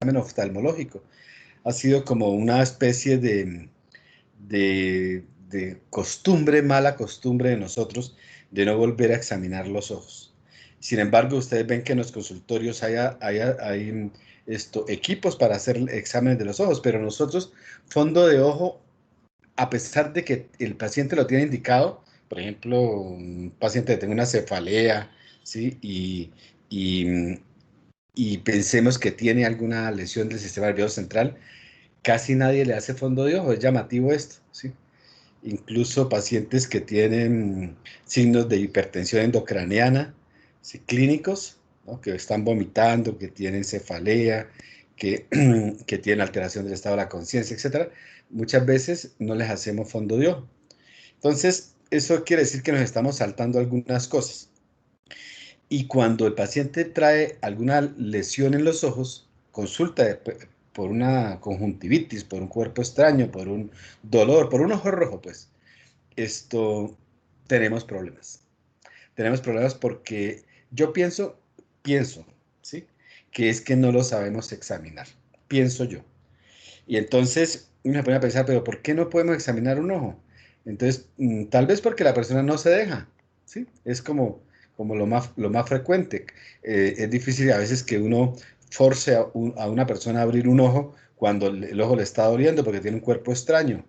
examen oftalmológico. Ha sido como una especie de costumbre, mala costumbre de nosotros, de no volver a examinar los ojos. Sin embargo, ustedes ven que en los consultorios hay equipos para hacer exámenes de los ojos, pero nosotros, fondo de ojo, a pesar de que el paciente lo tiene indicado, por ejemplo, un paciente que tenga una cefalea, ¿sí? Y, y pensemos que tiene alguna lesión del sistema nervioso central, casi nadie le hace fondo de ojo, es llamativo esto, ¿sí? Incluso pacientes que tienen signos de hipertensión endocraniana, ¿sí? Clínicos, ¿no? Que están vomitando, que tienen cefalea, que, que tienen alteración del estado de la conciencia, etcétera, muchas veces no les hacemos fondo de ojo. Entonces, eso quiere decir que nos estamos saltando algunas cosas. Y cuando el paciente trae alguna lesión en los ojos, consulta por una conjuntivitis, por un cuerpo extraño, por un dolor, por un ojo rojo, pues, esto, tenemos problemas. Tenemos problemas porque yo pienso, ¿sí? Que es que no lo sabemos examinar, pienso yo. Y entonces uno se pone a pensar, pero ¿por qué no podemos examinar un ojo? Entonces, tal vez porque la persona no se deja, ¿sí? Es como lo más frecuente. Es difícil a veces que uno force a una persona a abrir un ojo cuando el ojo le está doliendo porque tiene un cuerpo extraño.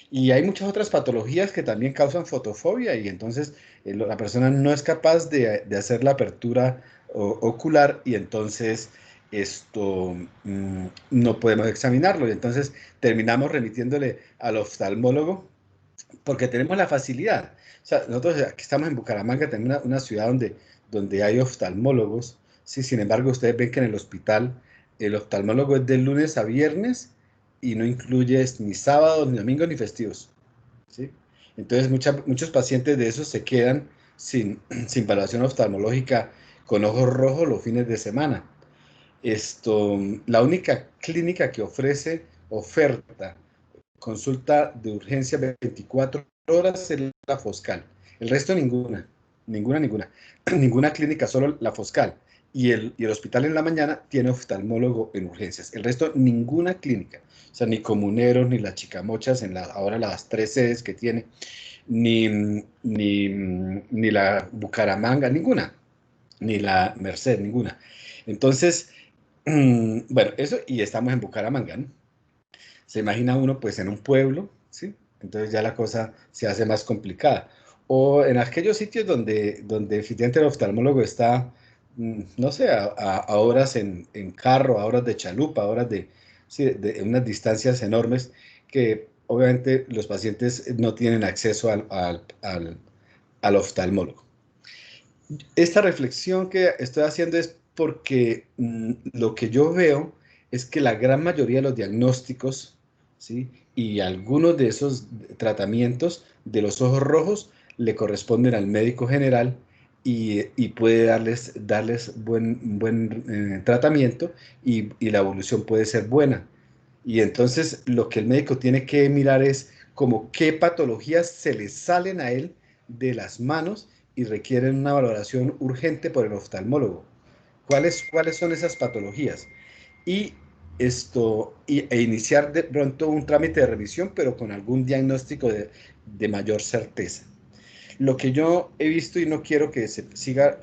Y hay muchas otras patologías que también causan fotofobia y entonces la persona no es capaz de hacer la apertura ocular y entonces no podemos examinarlo y entonces terminamos remitiéndole al oftalmólogo porque tenemos la facilidad. O sea, nosotros aquí estamos en Bucaramanga, tenemos una ciudad donde hay oftalmólogos, ¿sí? Sin embargo, ustedes ven que en el hospital el oftalmólogo es de lunes a viernes y no incluye ni sábados, ni domingos, ni festivos, ¿sí? Entonces, muchos pacientes de esos se quedan sin valoración oftalmológica con ojos rojos los fines de semana. La única clínica que ofrece oferta consulta de urgencia 24 horas es la Foscal. El resto ninguna, ninguna. Ninguna clínica, solo la Foscal. Y el hospital en la mañana tiene oftalmólogo en urgencias. El resto ninguna clínica. O sea, ni Comuneros, ni las Chicamochas, ahora las 3 sedes que tiene, ni la Bucaramanga, ninguna. Ni la Merced, ninguna. Entonces, bueno, eso y estamos en Bucaramanga, ¿no? Se imagina uno pues en un pueblo, ¿sí? Entonces ya la cosa se hace más complicada. O en aquellos sitios donde efectivamente el oftalmólogo está, no sé, a horas en carro, a horas de chalupa, a horas sí, de unas distancias enormes que obviamente los pacientes no tienen acceso al oftalmólogo. Esta reflexión que estoy haciendo es porque lo que yo veo es que la gran mayoría de los diagnósticos, ¿sí? Y algunos de esos tratamientos de los ojos rojos le corresponden al médico general y puede darles buen tratamiento y la evolución puede ser buena. Y entonces lo que el médico tiene que mirar es como qué patologías se le salen a él de las manos y requieren una valoración urgente por el oftalmólogo. ¿Cuáles son esas patologías? Y e iniciar de pronto un trámite de revisión, pero con algún diagnóstico de mayor certeza. Lo que yo he visto y no quiero que se siga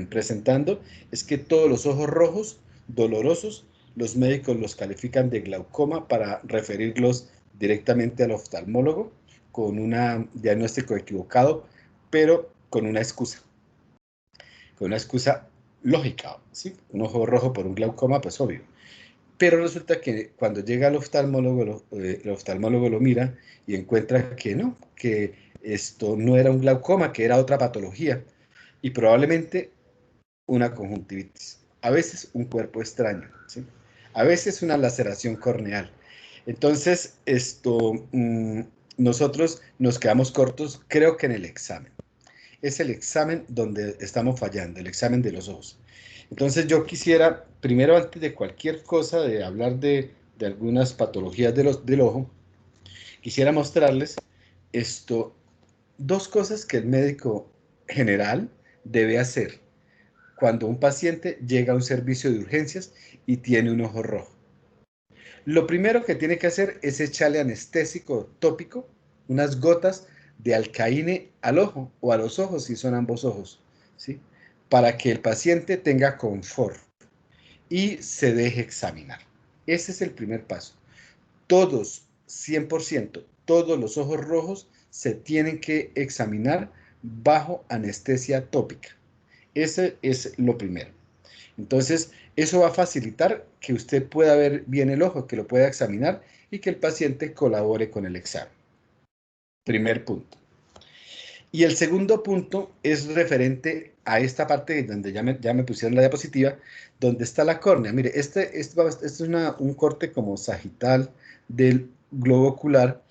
presentando es que todos los ojos rojos, dolorosos, los médicos los califican de glaucoma para referirlos directamente al oftalmólogo con un diagnóstico equivocado, pero con una excusa lógica, ¿sí? Un ojo rojo por un glaucoma, pues obvio. Pero resulta que cuando llega el oftalmólogo lo mira y encuentra que no, que esto no era un glaucoma, que era otra patología y probablemente una conjuntivitis. A veces un cuerpo extraño, ¿sí? A veces una laceración corneal. Entonces, nosotros nos quedamos cortos, creo que en el examen. Es el examen donde estamos fallando, el examen de los ojos. Entonces yo quisiera, primero antes de cualquier cosa, de hablar de algunas patologías del ojo, quisiera mostrarles esto, dos cosas que el médico general debe hacer cuando un paciente llega a un servicio de urgencias y tiene un ojo rojo. Lo primero que tiene que hacer es echarle anestésico tópico, unas gotas de alcaíne al ojo o a los ojos si son ambos ojos, ¿sí? Para que el paciente tenga confort y se deje examinar. Ese es el primer paso. Todos, 100%, todos los ojos rojos se tienen que examinar bajo anestesia tópica. Ese es lo primero. Entonces, eso va a facilitar que usted pueda ver bien el ojo, que lo pueda examinar y que el paciente colabore con el examen. Primer punto. Y el segundo punto es referente a esta parte donde ya me pusieron la diapositiva, donde está la córnea. Mire, este es un corte como sagital del globo ocular,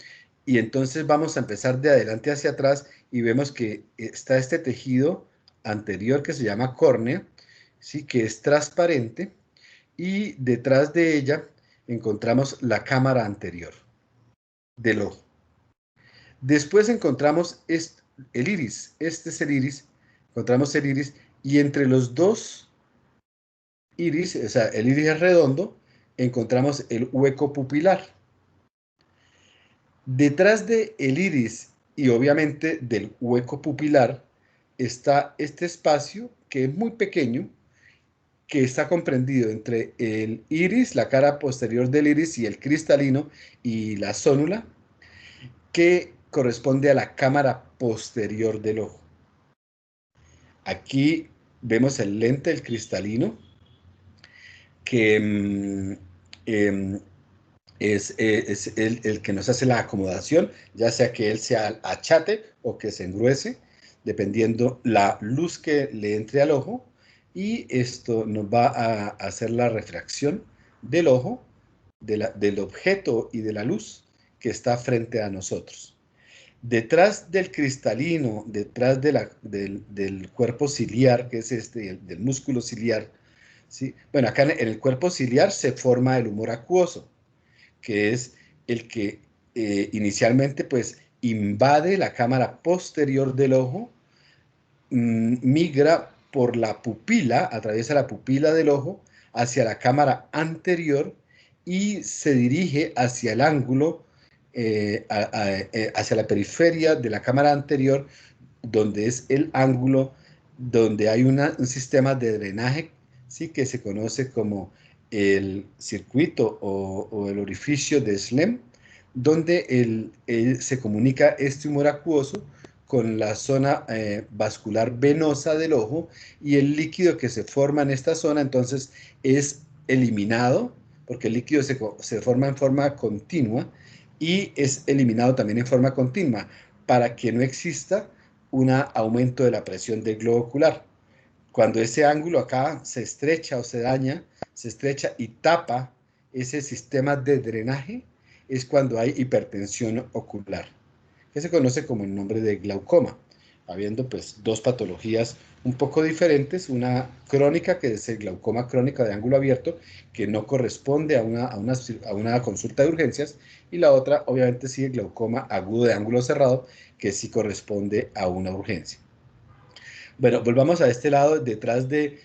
y entonces vamos a empezar de adelante hacia atrás y vemos que está este tejido anterior que se llama córnea, ¿sí? Que es transparente, y detrás de ella encontramos la cámara anterior del ojo. Después encontramos el iris, este es el iris, encontramos el iris, y entre los dos iris, o sea, el iris es redondo, encontramos el hueco pupilar. Detrás del iris y obviamente del hueco pupilar está este espacio que es muy pequeño, que está comprendido entre el iris, la cara posterior del iris y el cristalino y la zónula, que corresponde a la cámara posterior del ojo. Aquí vemos el lente, el cristalino, que es el que nos hace la acomodación, ya sea que él se achate o que se engruese, dependiendo la luz que le entre al ojo, y esto nos va a hacer la refracción del ojo, del objeto y de la luz que está frente a nosotros. Detrás del cristalino, detrás del cuerpo ciliar, que es del músculo ciliar, ¿sí? Bueno, acá en el cuerpo ciliar se forma el humor acuoso, que es el que inicialmente pues invade la cámara posterior del ojo, migra por la pupila, atraviesa la pupila del ojo hacia la cámara anterior y se dirige hacia el ángulo, hacia la periferia de la cámara anterior, donde es el ángulo donde hay un sistema de drenaje, ¿sí? Que se conoce como el circuito o el orificio de Slem, donde se comunica este humor acuoso con la zona vascular venosa del ojo, y el líquido que se forma en esta zona entonces es eliminado, porque el líquido se forma en forma continua y es eliminado también en forma continua para que no exista un aumento de la presión del globo ocular. Cuando ese ángulo acá se estrecha o se daña, se estrecha y tapa ese sistema de drenaje, es cuando hay hipertensión ocular, que se conoce como el nombre de glaucoma, habiendo pues dos patologías un poco diferentes, una crónica, que es el glaucoma crónica de ángulo abierto, que no corresponde a una consulta de urgencias, y la otra obviamente sí el glaucoma agudo de ángulo cerrado, que sí corresponde a una urgencia. Bueno, volvamos a este lado. Detrás del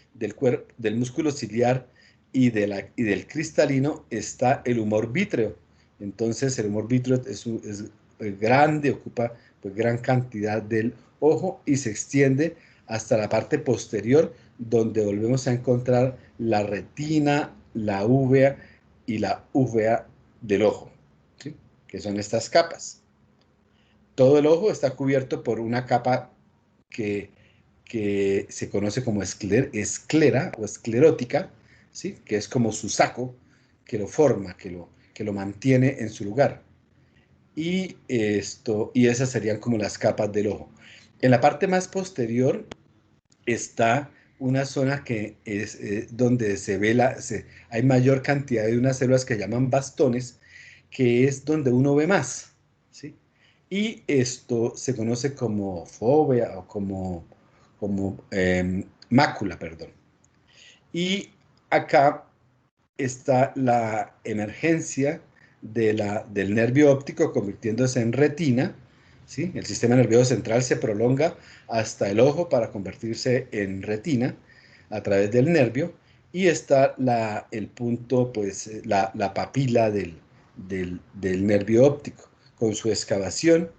músculo ciliar y del cristalino está el humor vítreo. Entonces el humor vítreo es grande, ocupa pues gran cantidad del ojo y se extiende hasta la parte posterior, donde volvemos a encontrar la retina, la uvea y la uvea del ojo, ¿sí? Que son estas capas. Todo el ojo está cubierto por una capa que se conoce como esclera o esclerótica, ¿sí? Que es como su saco, que lo forma, que lo mantiene en su lugar. Y esas serían como las capas del ojo. En la parte más posterior está una zona que es donde se ve hay mayor cantidad de unas células que llaman bastones, que es donde uno ve más, ¿sí? Y esto se conoce como fóvea o como mácula, perdón. Y acá está la emergencia del nervio óptico convirtiéndose en retina, ¿sí? El sistema nervioso central se prolonga hasta el ojo para convertirse en retina, a través del nervio, y está el punto, pues, la papila del nervio óptico, con su excavación,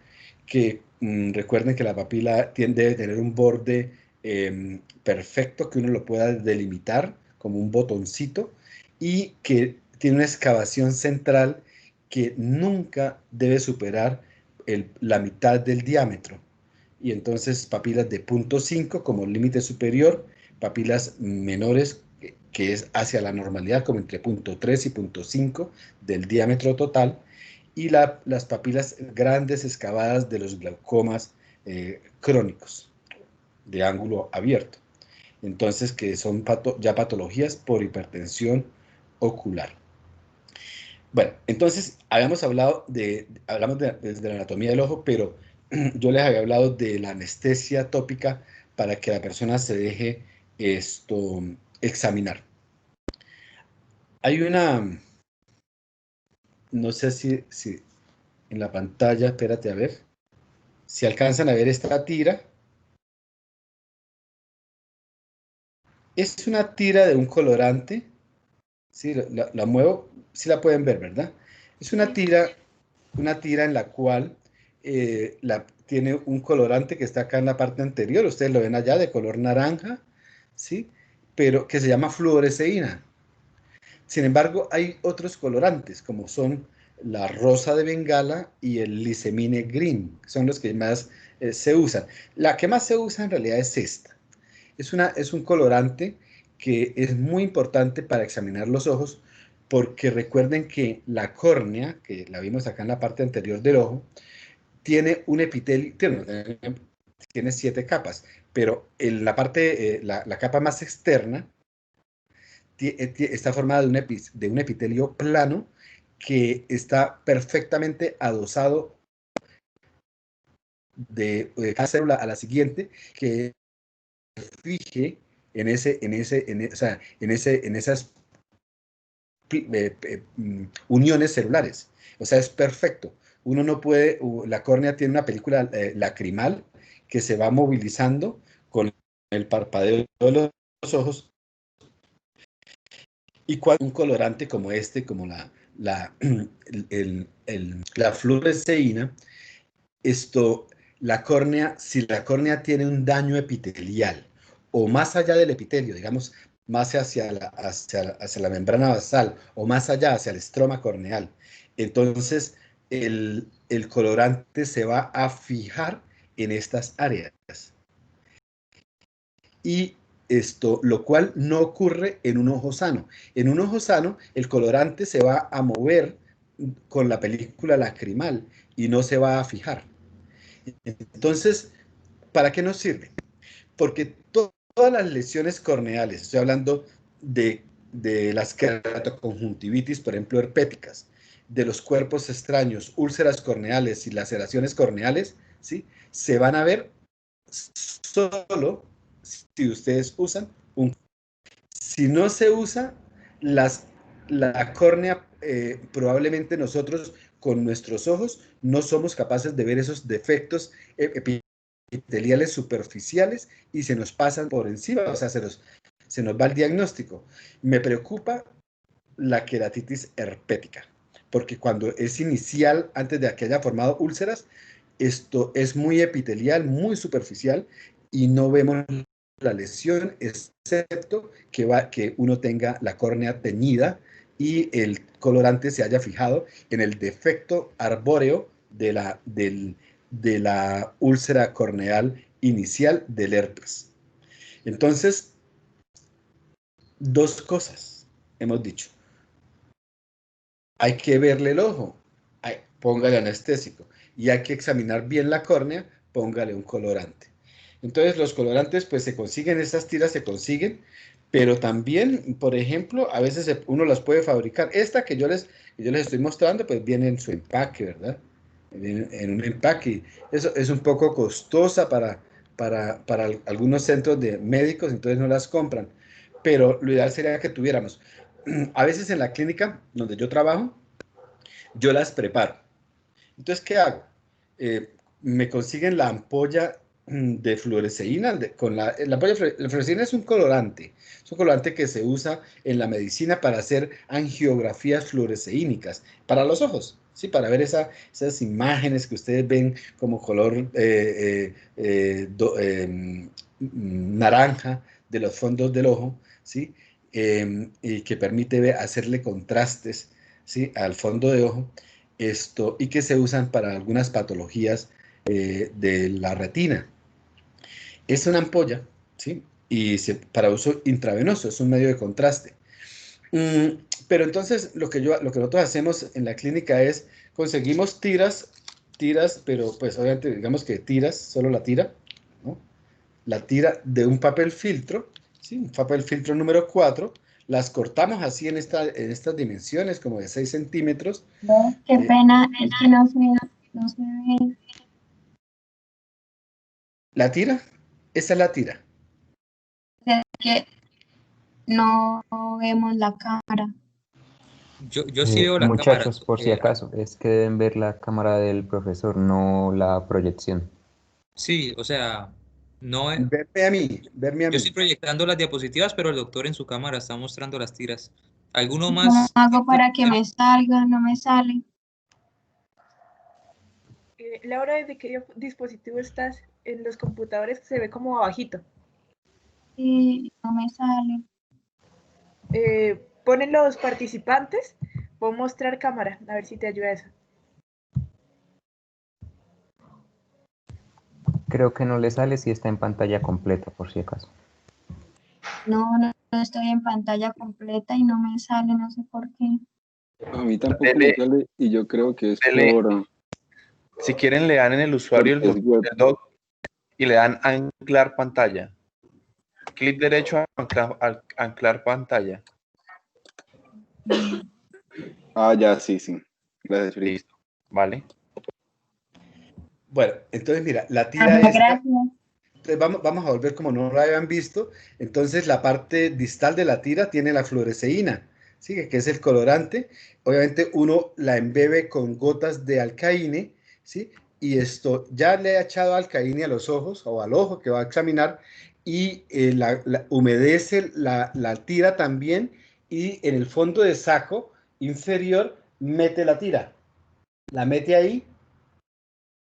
que recuerden que la papila debe tener un borde perfecto, que uno lo pueda delimitar como un botoncito, y que tiene una excavación central que nunca debe superar la mitad del diámetro. Y entonces papilas de 0,5 como límite superior, papilas menores que es hacia la normalidad, como entre 0,3 y 0,5 del diámetro total, y las papilas grandes excavadas de los glaucomas crónicos de ángulo abierto. Entonces, que son ya patologías por hipertensión ocular. Bueno, entonces hablamos de la anatomía del ojo, pero yo les había hablado de la anestesia tópica para que la persona se deje examinar. Hay no sé si en la pantalla, espérate a ver, si alcanzan a ver esta tira. Es una tira de un colorante, ¿sí? La muevo, sí la pueden ver, ¿verdad? Es una tira en la cual tiene un colorante que está acá en la parte anterior, ustedes lo ven allá de color naranja, ¿sí? Pero que se llama fluoresceína. Sin embargo, hay otros colorantes, como son la rosa de Bengala y el Lisemine Green, que son los que más se usan. La que más se usa en realidad es esta. Es un colorante que es muy importante para examinar los ojos, porque recuerden que la córnea, que la vimos acá en la parte anterior del ojo, tiene un epitelio, tiene 7 capas, pero en la parte, la capa más externa está formada de un epitelio plano que está perfectamente adosado de cada célula a la siguiente, que fije en esas uniones celulares. O sea, es perfecto. Uno no puede, la córnea tiene una película lacrimal que se va movilizando con el parpadeo de los ojos, y cuando un colorante como este, como la fluoresceína, esto, si la córnea tiene un daño epitelial o más allá del epitelio, digamos, más hacia la membrana basal o más allá hacia el estroma corneal, entonces el colorante se va a fijar en estas áreas. Y lo cual no ocurre en un ojo sano. En un ojo sano, el colorante se va a mover con la película lacrimal y no se va a fijar. Entonces, ¿para qué nos sirve? Porque todas las lesiones corneales, estoy hablando de las keratoconjuntivitis, por ejemplo, herpéticas, de los cuerpos extraños, úlceras corneales y laceraciones corneales, ¿sí? Se van a ver solo si ustedes usan un... Si no se usa, la córnea, probablemente nosotros con nuestros ojos no somos capaces de ver esos defectos epiteliales superficiales y se nos pasan por encima, o sea, se nos va el diagnóstico. Me preocupa la queratitis herpética, porque cuando es inicial, antes de que haya formado úlceras, esto es muy epitelial, muy superficial, y no vemos la lesión, excepto que uno tenga la córnea teñida y el colorante se haya fijado en el defecto arbóreo de la úlcera corneal inicial del herpes. Entonces, dos cosas hemos dicho. Hay que verle el ojo, póngale anestésico, y hay que examinar bien la córnea, póngale un colorante. Entonces los colorantes pues se consiguen, estas tiras se consiguen, pero también, por ejemplo, a veces uno las puede fabricar. Esta que yo les estoy mostrando pues viene en su empaque, ¿verdad? En un empaque. Eso es un poco costosa para algunos centros de médicos, entonces no las compran. Pero lo ideal sería que tuviéramos. A veces en la clínica donde yo trabajo, yo las preparo. Entonces, ¿qué hago? Me consiguen la ampolla de fluoresceína, la fluoresceína es un colorante que se usa en la medicina para hacer angiografías fluoresceínicas para los ojos, ¿sí? Para ver esas imágenes que ustedes ven como color naranja de los fondos del ojo, ¿sí? Y que permite hacerle contrastes, ¿sí? Al fondo de ojo, y que se usan para algunas patologías de la retina. Es una ampolla, ¿sí? Y para uso intravenoso, es un medio de contraste. Pero entonces lo que nosotros hacemos en la clínica es conseguimos tiras, pero pues obviamente digamos que tiras, solo la tira, ¿no? La tira de un papel filtro, ¿sí? Un papel filtro número 4, las cortamos así en estas dimensiones, como de 6 centímetros. No, qué pena, es que no se ve. La tira, esa es la tira. Es que no vemos la cámara. Yo sí veo la cámara. Muchachos, por si acaso, es que deben ver la cámara del profesor, no la proyección. Sí, o sea, no, Verme a yo estoy mí. proyectando las diapositivas, pero el doctor en su cámara está mostrando las tiras. ¿Alguno ¿Cómo más? hago para que me salga? No me sale. Laura, ¿desde qué dispositivo estás? En los computadores se ve como abajito. Sí, no me sale. Ponen los participantes. Voy a mostrar cámara, a ver si te ayuda eso. Creo que no le sale si está en pantalla completa, por si acaso. No, no estoy en pantalla completa y no me sale, no sé por qué. A mí tampoco me sale y yo creo que es por... Si quieren, le dan en el usuario porque es web. del doc y le dan anclar pantalla. Clic derecho a anclar pantalla. Ah, ya, sí. Gracias, Fritz. Listo. Vale. Bueno, entonces mira, la tira esta, Gracias. entonces vamos a volver como no lo habían visto. Entonces la parte distal de la tira tiene la fluoresceína, ¿sí? Que es el colorante. Obviamente uno la embebe con gotas de alcaíne, ¿sí? Y esto ya le ha echado alcaíne a los ojos o al ojo que va a examinar y humedece la tira también y en el fondo de saco inferior mete la tira. La mete ahí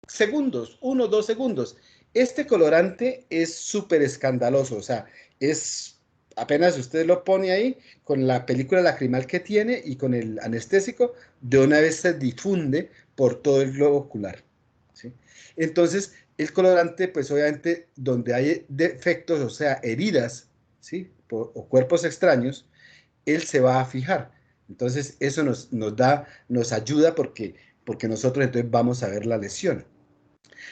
segundos, 1 o 2 segundos. Este colorante es súper escandaloso, o sea, es apenas usted lo pone ahí con la película lacrimal que tiene y con el anestésico, de una vez se difunde por todo el globo ocular, ¿sí? Entonces, el colorante, pues obviamente, donde hay defectos, o sea, heridas, ¿sí? O cuerpos extraños, él se va a fijar. Entonces, eso nos ayuda porque nosotros entonces vamos a ver la lesión.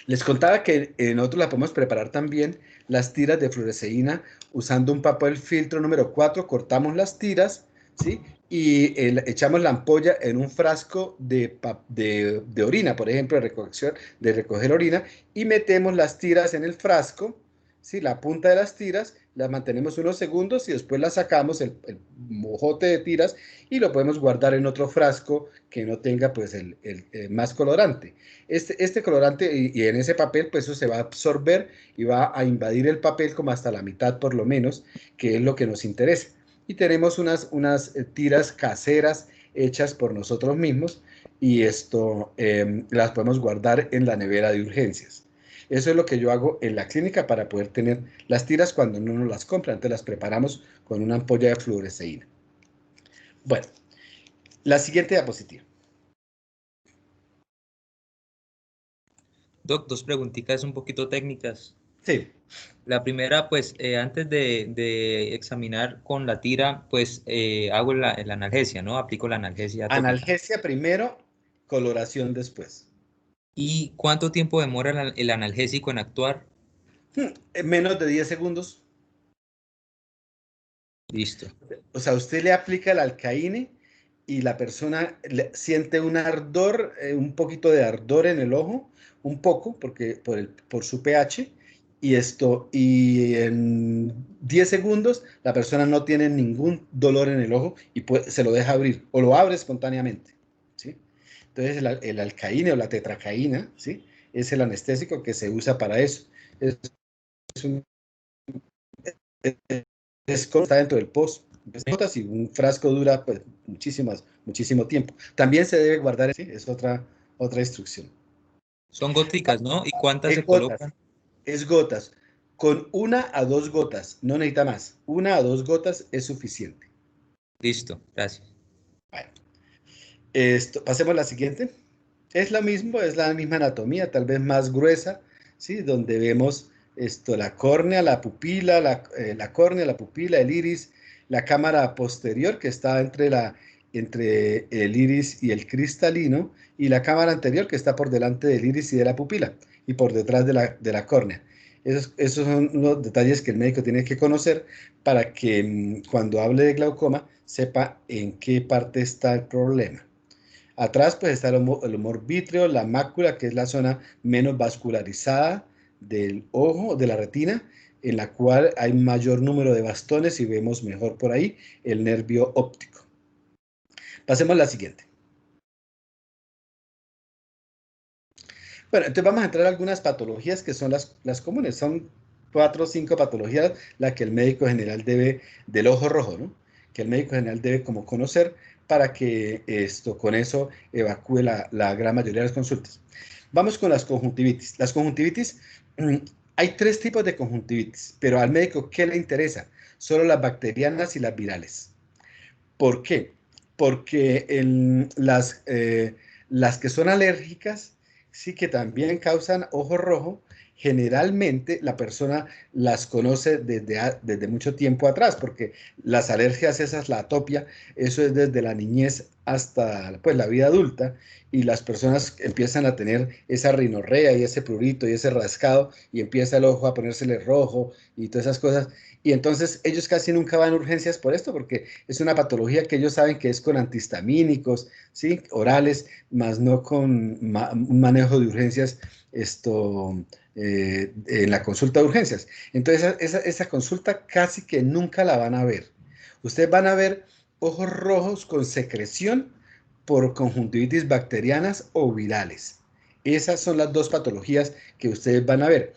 Les contaba que nosotros la podemos preparar también, las tiras de fluoresceína, usando un papel filtro número 4, cortamos las tiras, ¿sí? Y echamos la ampolla en un frasco de orina, por ejemplo, de recoger orina, y metemos las tiras en el frasco, ¿sí? La punta de las tiras, las mantenemos unos segundos y después las sacamos, el mojote de tiras, y lo podemos guardar en otro frasco que no tenga pues el más colorante. Este colorante y en ese papel pues eso se va a absorber y va a invadir el papel como hasta la mitad por lo menos, que es lo que nos interesa. Y tenemos unas tiras caseras hechas por nosotros mismos y las podemos guardar en la nevera de urgencias. Eso es lo que yo hago en la clínica para poder tener las tiras cuando no nos las compran. Entonces las preparamos con una ampolla de fluoresceína. Bueno, la siguiente diapositiva. Doc, dos preguntitas un poquito técnicas. Sí. La primera, pues, antes de examinar con la tira, pues, hago la analgesia, ¿no? Aplico la analgesia tópica. Analgesia primero, coloración después. ¿Y cuánto tiempo demora el analgésico en actuar? Menos de 10 segundos. Listo. O sea, usted le aplica el alcaíne y la persona siente un ardor, un poquito de ardor en el ojo, un poco, porque por su pH, y en 10 segundos la persona no tiene ningún dolor en el ojo y se lo deja abrir o lo abre espontáneamente, ¿sí? Entonces el alcaíne o la tetracaína, ¿sí? Es el anestésico que se usa para eso. es, es como está dentro del pozo. Gotas y un frasco dura pues, muchísimo tiempo. También se debe guardar, ¿sí? Es otra instrucción. Son goticas, ¿no? ¿Y cuántas se Es gotas, colocan? es gotas. Con 1 a 2 gotas, no necesita más. 1 a 2 gotas es suficiente. Listo, gracias. Bueno, pasemos a la siguiente. Es lo mismo, es la misma anatomía, tal vez más gruesa, ¿sí? Donde vemos la córnea, la pupila, la córnea, la pupila, el iris, la cámara posterior que está entre el iris y el cristalino, y la cámara anterior que está por delante del iris y de la pupila, y por detrás de la córnea. Esos son los detalles que el médico tiene que conocer para que cuando hable de glaucoma sepa en qué parte está el problema. Atrás pues está el humor vítreo, la mácula, que es la zona menos vascularizada del ojo, de la retina, en la cual hay mayor número de bastones y vemos mejor por ahí el nervio óptico. Pasemos a la siguiente. Bueno, entonces vamos a entrar a algunas patologías que son las comunes. Son 4 o 5 patologías las que el médico general debe, del ojo rojo, ¿no? Que el médico general debe como conocer para que con eso evacúe la gran mayoría de las consultas. Vamos con las conjuntivitis. Las conjuntivitis, hay 3 tipos de conjuntivitis, pero al médico, ¿qué le interesa? Solo las bacterianas y las virales. ¿Por qué? Porque las que son alérgicas, sí que también causan ojo rojo, generalmente la persona las conoce desde mucho tiempo atrás, porque las alergias esas, la atopia, eso es desde la niñez hasta pues, la vida adulta, y las personas empiezan a tener esa rinorrea y ese prurito y ese rascado, y empieza el ojo a ponérsele rojo y todas esas cosas, y entonces ellos casi nunca van a urgencias por esto, porque es una patología que ellos saben que es con antihistamínicos, ¿sí? Orales, más no con un manejo de urgencias en la consulta de urgencias. Entonces esa consulta casi que nunca la van a ver. Ustedes van a ver ojos rojos con secreción por conjuntivitis bacterianas o virales. Esas son las 2 patologías que ustedes van a ver.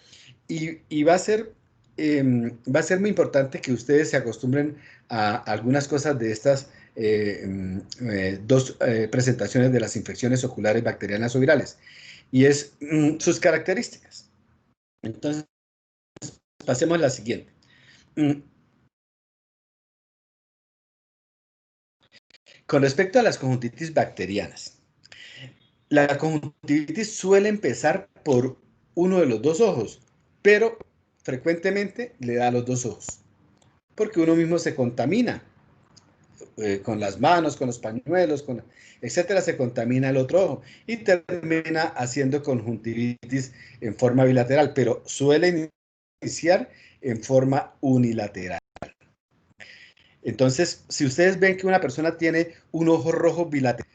Y va a ser muy importante que ustedes se acostumbren a algunas cosas de estas 2 presentaciones de las infecciones oculares bacterianas o virales, y es sus características. Entonces, pasemos a la siguiente. Con respecto a las conjuntivitis bacterianas, la conjuntivitis suele empezar por uno de los 2 ojos, pero frecuentemente le da a los 2 ojos, porque uno mismo se contamina con las manos, con los pañuelos, etcétera, se contamina el otro ojo y termina haciendo conjuntivitis en forma bilateral, pero suele iniciar en forma unilateral. Entonces, si ustedes ven que una persona tiene un ojo rojo bilateral,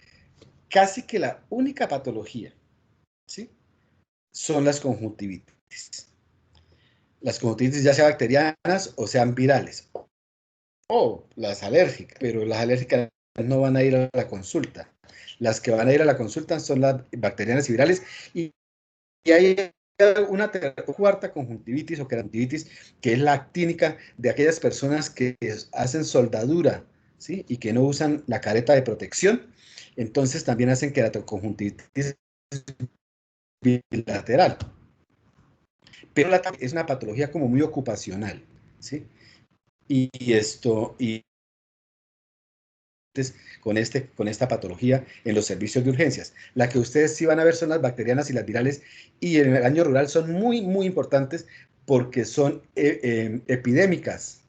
casi que la única patología, ¿sí?, son las conjuntivitis. Las conjuntivitis ya sean bacterianas o sean virales, o las alérgicas, pero las alérgicas no van a ir a la consulta. Las que van a ir a la consulta son las bacterianas y virales, y hay una 4ª conjuntivitis o queratitis, que es la actínica de aquellas personas que hacen soldadura, ¿sí?, y que no usan la careta de protección. Entonces también hacen queratoconjuntivitis bilateral. Pero es una patología como muy ocupacional, ¿sí? Y con esta patología en los servicios de urgencias. La que ustedes sí van a ver son las bacterianas y las virales, y en el año rural son muy, muy importantes porque son epidémicas.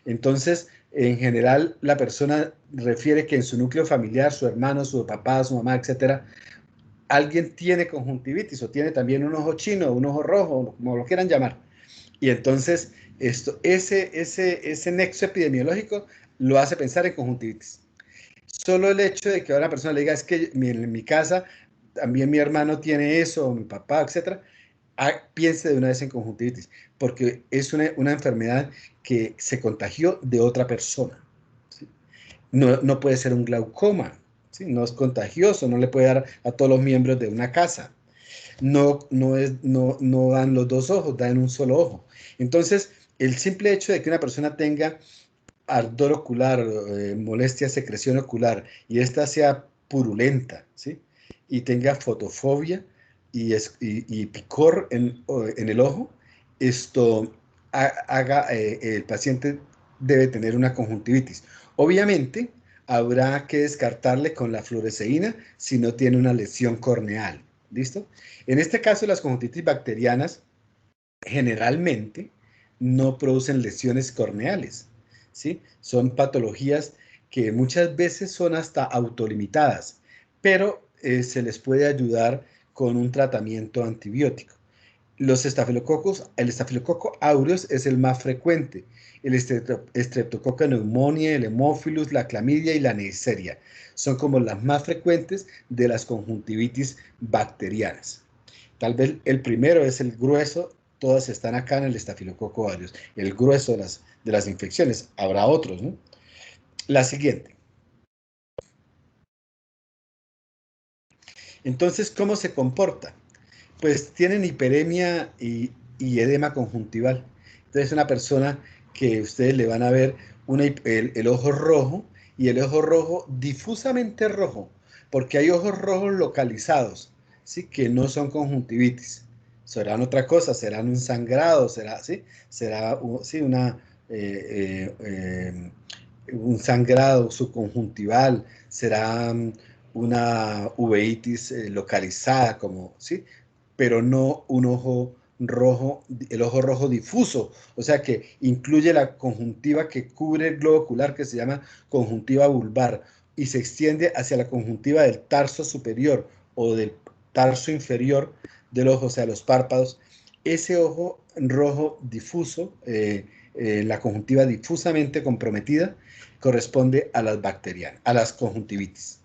Entonces, en general, la persona refiere que en su núcleo familiar, su hermano, su papá, su mamá, etcétera, alguien tiene conjuntivitis o tiene también un ojo chino, un ojo rojo, como lo quieran llamar. Y entonces, ese nexo epidemiológico lo hace pensar en conjuntivitis. Solo el hecho de que a una persona le diga, es que en mi casa también mi hermano tiene eso, o mi papá, etcétera, piense de una vez en conjuntivitis, porque es una enfermedad que se contagió de otra persona, ¿sí? No puede ser un glaucoma, ¿sí? No es contagioso, no le puede dar a todos los miembros de una casa. no dan los dos ojos, dan un solo ojo. Entonces, el simple hecho de que una persona tenga ardor ocular, molestia, secreción ocular, y esta sea purulenta, ¿sí? Y tenga fotofobia y picor en el ojo, esto el paciente debe tener una conjuntivitis. Obviamente, habrá que descartarle con la fluoresceína si no tiene una lesión corneal. ¿Listo? En este caso, las conjuntivitis bacterianas generalmente no producen lesiones corneales, ¿sí? Son patologías que muchas veces son hasta autolimitadas, pero se les puede ayudar con un tratamiento antibiótico. Los estafilococos, el estafilococo aureus es el más frecuente, el Streptococcus pneumoniae, el Haemophilus, la clamidia y la Neisseria. Son como las más frecuentes de las conjuntivitis bacterianas. Tal vez el primero es el grueso, todas están acá en el estafilococo aureus, el grueso de las infecciones. Habrá otros, ¿no? La siguiente. Entonces, ¿cómo se comporta? Pues tienen hiperemia y edema conjuntival. Entonces, una persona que ustedes le van a ver el ojo rojo, y el ojo rojo difusamente rojo, porque hay ojos rojos localizados, ¿sí? Que no son conjuntivitis. Serán otra cosa, serán un sangrado, ¿sí? Será ¿sí? Un sangrado subconjuntival, será una uveitis localizada, como, ¿sí? Pero no un ojo rojo, el ojo rojo difuso, o sea que incluye la conjuntiva que cubre el globo ocular, que se llama conjuntiva vulvar, y se extiende hacia la conjuntiva del tarso superior o del tarso inferior del ojo, o sea, los párpados. Ese ojo rojo difuso, la conjuntiva difusamente comprometida, corresponde a las bacterianas, a las conjuntivitis.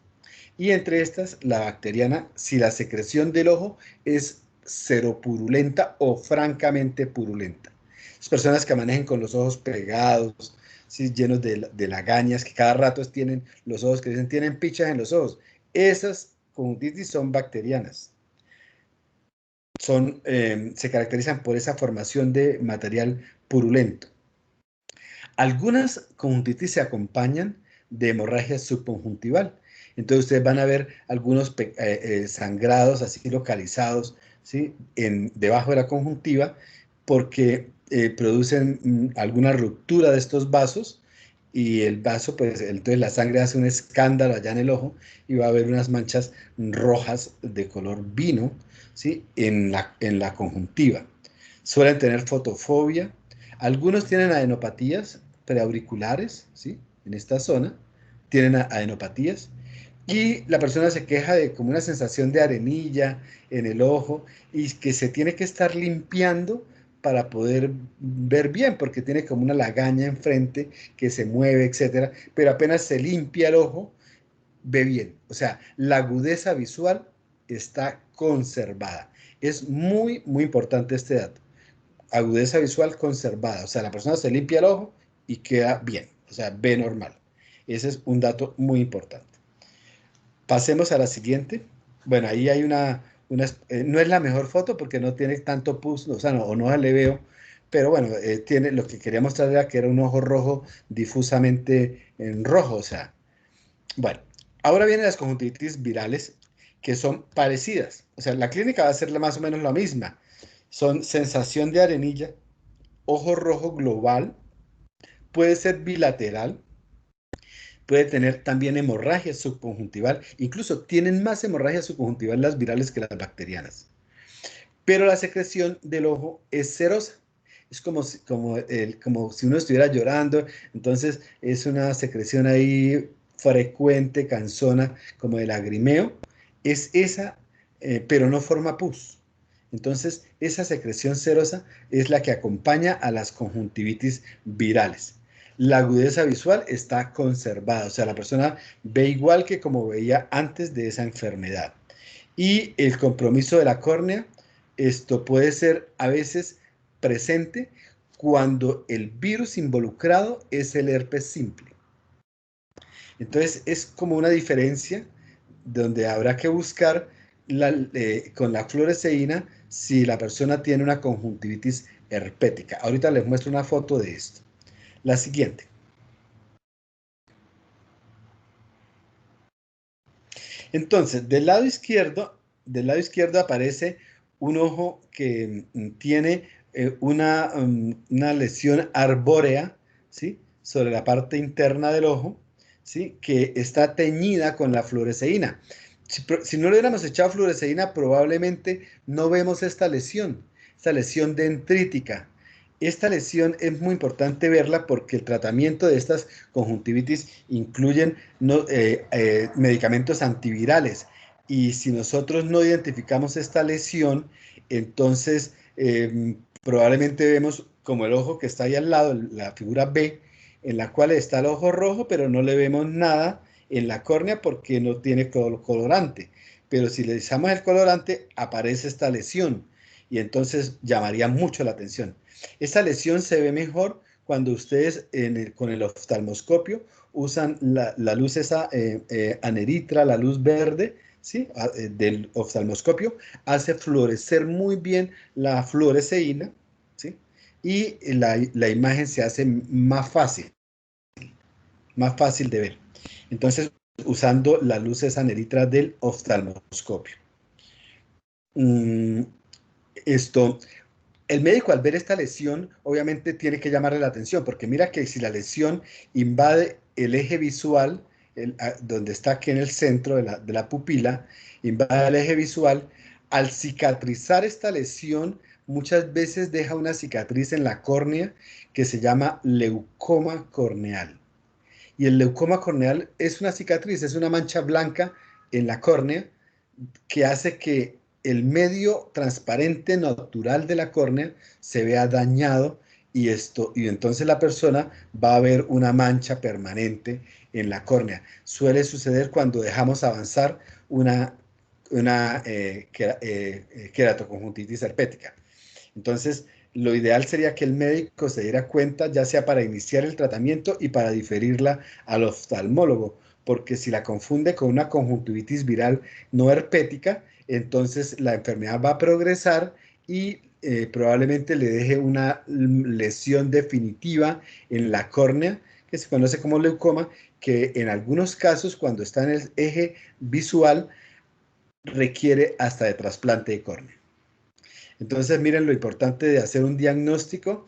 Y entre estas, la bacteriana, si la secreción del ojo es seropurulenta o francamente purulenta. Las personas que manejen con los ojos pegados, ¿sí? Llenos de lagañas, que cada rato tienen los ojos que dicen tienen pichas en los ojos, esas conjuntivitis son bacterianas. Se caracterizan por esa formación de material purulento. Algunas conjuntivitis se acompañan de hemorragia subconjuntival. Entonces ustedes van a ver algunos sangrados así localizados, ¿sí? Debajo de la conjuntiva, porque producen alguna ruptura de estos vasos, y el vaso, pues entonces la sangre hace un escándalo allá en el ojo y va a haber unas manchas rojas de color vino, ¿sí? En la conjuntiva. Suelen tener fotofobia. Algunos tienen adenopatías preauriculares, ¿sí? En esta zona tienen adenopatías, y la persona se queja de como una sensación de arenilla en el ojo, y que se tiene que estar limpiando para poder ver bien, porque tiene como una lagaña enfrente que se mueve, etcétera, pero apenas se limpia el ojo, ve bien. O sea, la agudeza visual está conservada. Es muy, muy importante este dato. Agudeza visual conservada, o sea, la persona se limpia el ojo y queda bien, o sea, ve normal. Ese es un dato muy importante. Pasemos a la siguiente. Bueno, ahí hay no es la mejor foto porque no tiene tanto pus, o sea, no le veo, pero bueno, lo que quería mostrar era que era un ojo rojo difusamente en rojo, o sea. Bueno, ahora vienen las conjuntivitis virales, que son parecidas, o sea, la clínica va a ser más o menos la misma. Son sensación de arenilla, ojo rojo global, puede ser bilateral, puede tener también hemorragia subconjuntival, incluso tienen más hemorragia subconjuntival las virales que las bacterianas. Pero la secreción del ojo es serosa, es como si uno estuviera llorando, entonces es una secreción ahí frecuente, cansona, como de lagrimeo, es esa, pero no forma pus. Entonces, esa secreción serosa es la que acompaña a las conjuntivitis virales. La agudeza visual está conservada, o sea, la persona ve igual que como veía antes de esa enfermedad. Y el compromiso de la córnea, esto puede ser a veces presente cuando el virus involucrado es el herpes simple. Entonces, es como una diferencia donde habrá que buscar con la fluoresceína si la persona tiene una conjuntivitis herpética. Ahorita les muestro una foto de esto. La siguiente. Entonces, del lado izquierdo aparece un ojo que tiene una lesión arbórea, ¿sí? Sobre la parte interna del ojo, ¿sí? Que está teñida con la fluoresceína. Si no le hubiéramos echado fluoresceína, probablemente no vemos esta lesión dendrítica. Esta lesión es muy importante verla porque el tratamiento de estas conjuntivitis incluyen medicamentos antivirales. Y si nosotros no identificamos esta lesión, entonces probablemente vemos como el ojo que está ahí al lado, la figura B, en la cual está el ojo rojo, pero no le vemos nada en la córnea porque no tiene colorante. Pero si le echamos el colorante, aparece esta lesión y entonces llamaría mucho la atención. Esta lesión se ve mejor cuando ustedes con el oftalmoscopio usan la luz esa aneritra, la luz verde, ¿sí? Del oftalmoscopio, hace fluorecer muy bien la fluoresceína, ¿sí? Y la imagen se hace más fácil de ver. Entonces, usando la luz esa aneritra del oftalmoscopio. El médico al ver esta lesión, obviamente tiene que llamarle la atención, porque mira que si la lesión invade el eje visual, donde está aquí en el centro de la pupila, invade el eje visual, al cicatrizar esta lesión, muchas veces deja una cicatriz en la córnea que se llama leucoma corneal. Y el leucoma corneal es una cicatriz, es una mancha blanca en la córnea que hace que el medio transparente natural de la córnea se vea dañado y entonces la persona va a ver una mancha permanente en la córnea. Suele suceder cuando dejamos avanzar una queratoconjuntivitis herpética. Entonces, lo ideal sería que el médico se diera cuenta, ya sea para iniciar el tratamiento y para diferirla al oftalmólogo, porque si la confunde con una conjuntivitis viral no herpética, entonces la enfermedad va a progresar y probablemente le deje una lesión definitiva en la córnea, que se conoce como leucoma, que en algunos casos, cuando está en el eje visual, requiere hasta de trasplante de córnea. Entonces, miren lo importante de hacer un diagnóstico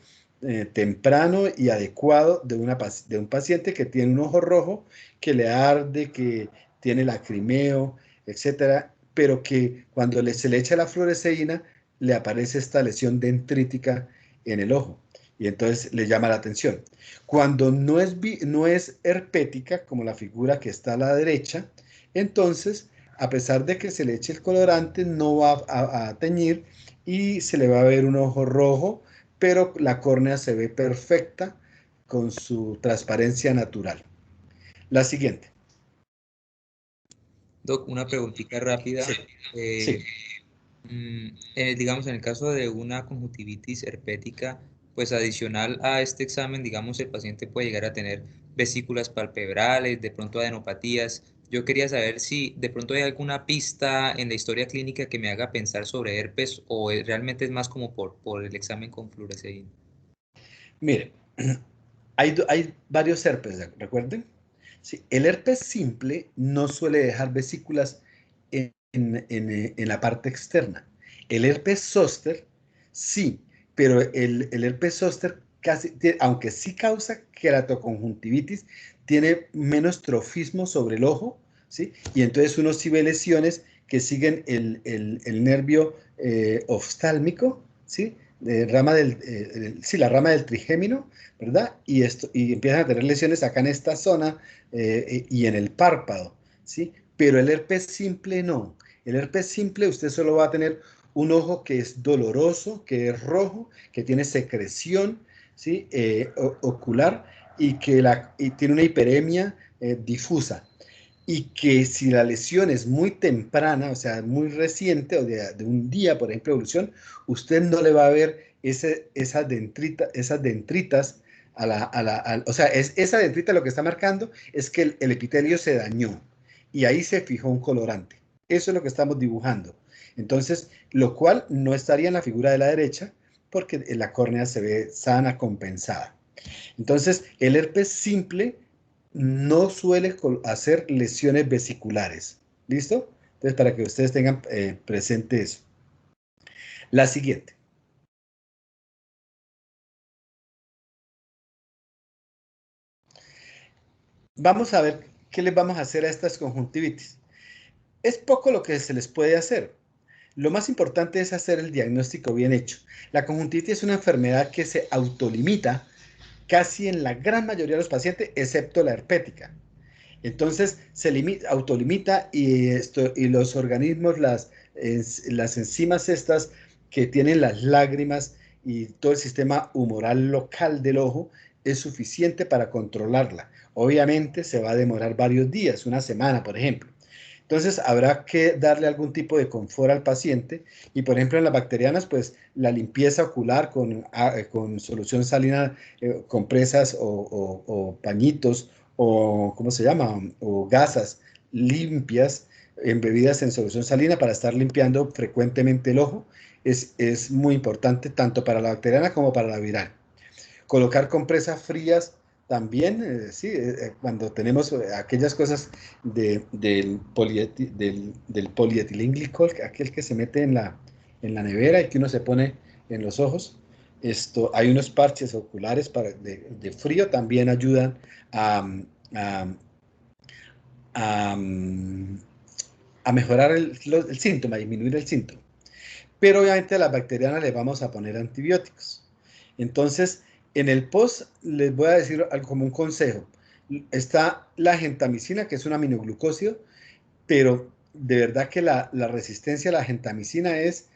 temprano y adecuado de un paciente que tiene un ojo rojo, que le arde, que tiene lacrimeo, etcétera, pero que cuando se le echa la fluoresceína, le aparece esta lesión dendrítica en el ojo. Y entonces le llama la atención. Cuando no es herpética, como la figura que está a la derecha, entonces, a pesar de que se le eche el colorante, no va a teñir y se le va a ver un ojo rojo, pero la córnea se ve perfecta con su transparencia natural. La siguiente. Doc, una preguntita rápida. Sí. Digamos, en el caso de una conjuntivitis herpética, pues adicional a este examen, digamos, el paciente puede llegar a tener vesículas palpebrales, de pronto adenopatías. Yo quería saber si de pronto hay alguna pista en la historia clínica que me haga pensar sobre herpes o realmente es más como por el examen con fluoresceína. Mire, hay varios herpes, recuerden. Sí, el herpes simple no suele dejar vesículas en la parte externa. El herpes zóster sí, pero el herpes zóster aunque sí causa queratoconjuntivitis, tiene menos trofismo sobre el ojo, ¿sí? Y entonces uno sí ve lesiones que siguen el nervio oftálmico, ¿sí? La rama del trigémino, ¿verdad? Y empiezan a tener lesiones acá en esta zona y en el párpado, ¿sí? Pero el herpes simple no. El herpes simple usted solo va a tener un ojo que es doloroso, que es rojo, que tiene secreción, ¿sí? Ocular y que tiene una hiperemia difusa. Y que si la lesión es muy temprana, o sea, muy reciente, o de un día, por ejemplo, evolución, usted no le va a ver esas dendritas o sea, esa dendrita lo que está marcando es que el epitelio se dañó y ahí se fijó un colorante. Eso es lo que estamos dibujando. Entonces, lo cual no estaría en la figura de la derecha porque la córnea se ve sana, compensada. Entonces, el herpes simple no suele hacer lesiones vesiculares. ¿Listo? Entonces, para que ustedes tengan presente eso. La siguiente. Vamos a ver qué les vamos a hacer a estas conjuntivitis. Es poco lo que se les puede hacer. Lo más importante es hacer el diagnóstico bien hecho. La conjuntivitis es una enfermedad que se autolimita casi en la gran mayoría de los pacientes, excepto la herpética. Entonces, se autolimita y los organismos, las enzimas estas que tienen las lágrimas y todo el sistema humoral local del ojo, es suficiente para controlarla. Obviamente se va a demorar varios días, una semana, por ejemplo. Entonces, habrá que darle algún tipo de confort al paciente y, por ejemplo, en las bacterianas, pues la limpieza ocular con solución salina, compresas o pañitos o, ¿cómo se llama? O gasas limpias embebidas en solución salina para estar limpiando frecuentemente el ojo es muy importante tanto para la bacteriana como para la viral. Colocar compresas frías también, sí, cuando tenemos aquellas cosas del polietilenglicol, aquel que se mete en la nevera y que uno se pone en los ojos. Hay unos parches oculares de frío, también ayudan a mejorar el síntoma, a disminuir el síntoma. Pero obviamente a las bacterianas les vamos a poner antibióticos. Entonces, en el post les voy a decir como un consejo. Está la gentamicina, que es un aminoglucósido, pero de verdad que la resistencia a la gentamicina es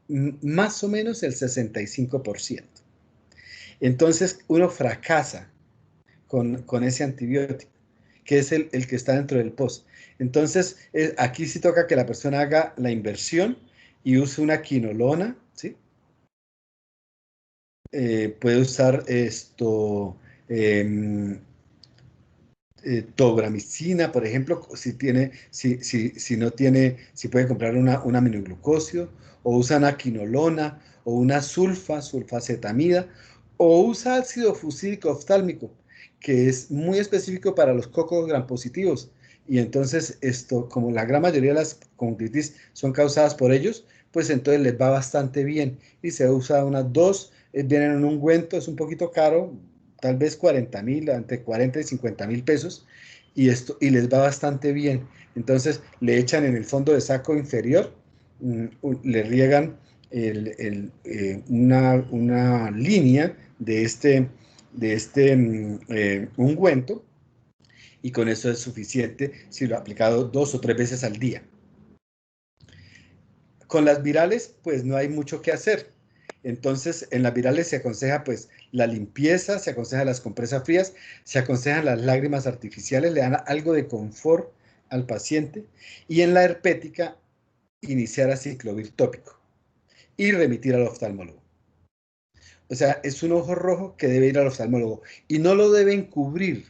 más o menos el 65%. Entonces, uno fracasa con ese antibiótico, que es el que está dentro del post. Entonces, aquí sí toca que la persona haga la inversión y use una quinolona, ¿sí? Puede usar tobramicina, por ejemplo, si no tiene, si puede comprar una aminoglucósido, o usa una quinolona, o una sulfacetamida, o usa ácido fucídico oftálmico, que es muy específico para los cocos gram positivos. Y entonces como la gran mayoría de las conjuntivitis son causadas por ellos, pues entonces les va bastante bien. Y se usa unas 2, vienen en un ungüento, es un poquito caro, tal vez 40,000, entre 40 y 50,000 pesos, y les va bastante bien. Entonces le echan en el fondo de saco inferior, le riegan una línea de este ungüento, y con eso es suficiente si lo ha aplicado 2 o 3 veces al día. Con las virales, pues no hay mucho que hacer. Entonces, en las virales se aconseja pues la limpieza, se aconseja las compresas frías, se aconsejan las lágrimas artificiales, le dan algo de confort al paciente. Y en la herpética, iniciar aciclovir tópico y remitir al oftalmólogo. O sea, es un ojo rojo que debe ir al oftalmólogo y no lo deben cubrir,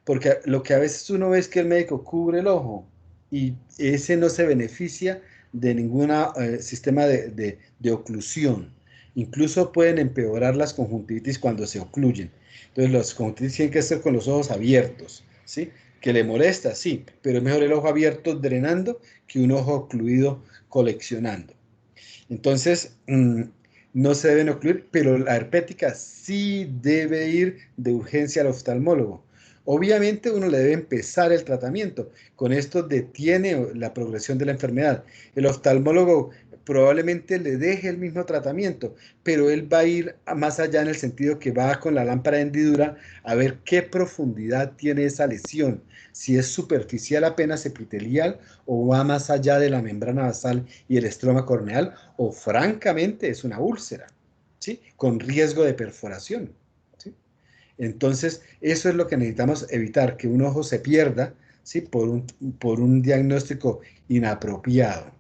porque lo que a veces uno ve es que el médico cubre el ojo y ese no se beneficia de ningún sistema de oclusión. Incluso pueden empeorar las conjuntivitis cuando se ocluyen. Entonces, las conjuntivitis tienen que ser con los ojos abiertos, ¿sí? Que le molesta, sí, pero es mejor el ojo abierto drenando que un ojo ocluido coleccionando. Entonces, no se deben ocluir, pero la herpética sí debe ir de urgencia al oftalmólogo. Obviamente uno le debe empezar el tratamiento. Con esto detiene la progresión de la enfermedad. El oftalmólogo probablemente le deje el mismo tratamiento, pero él va a ir más allá en el sentido que va con la lámpara de hendidura a ver qué profundidad tiene esa lesión. Si es superficial apenas epitelial o va más allá de la membrana basal y el estroma corneal, o francamente es una úlcera, ¿sí? Con riesgo de perforación, ¿sí? Entonces, eso es lo que necesitamos evitar, que un ojo se pierda, ¿sí? por un diagnóstico inapropiado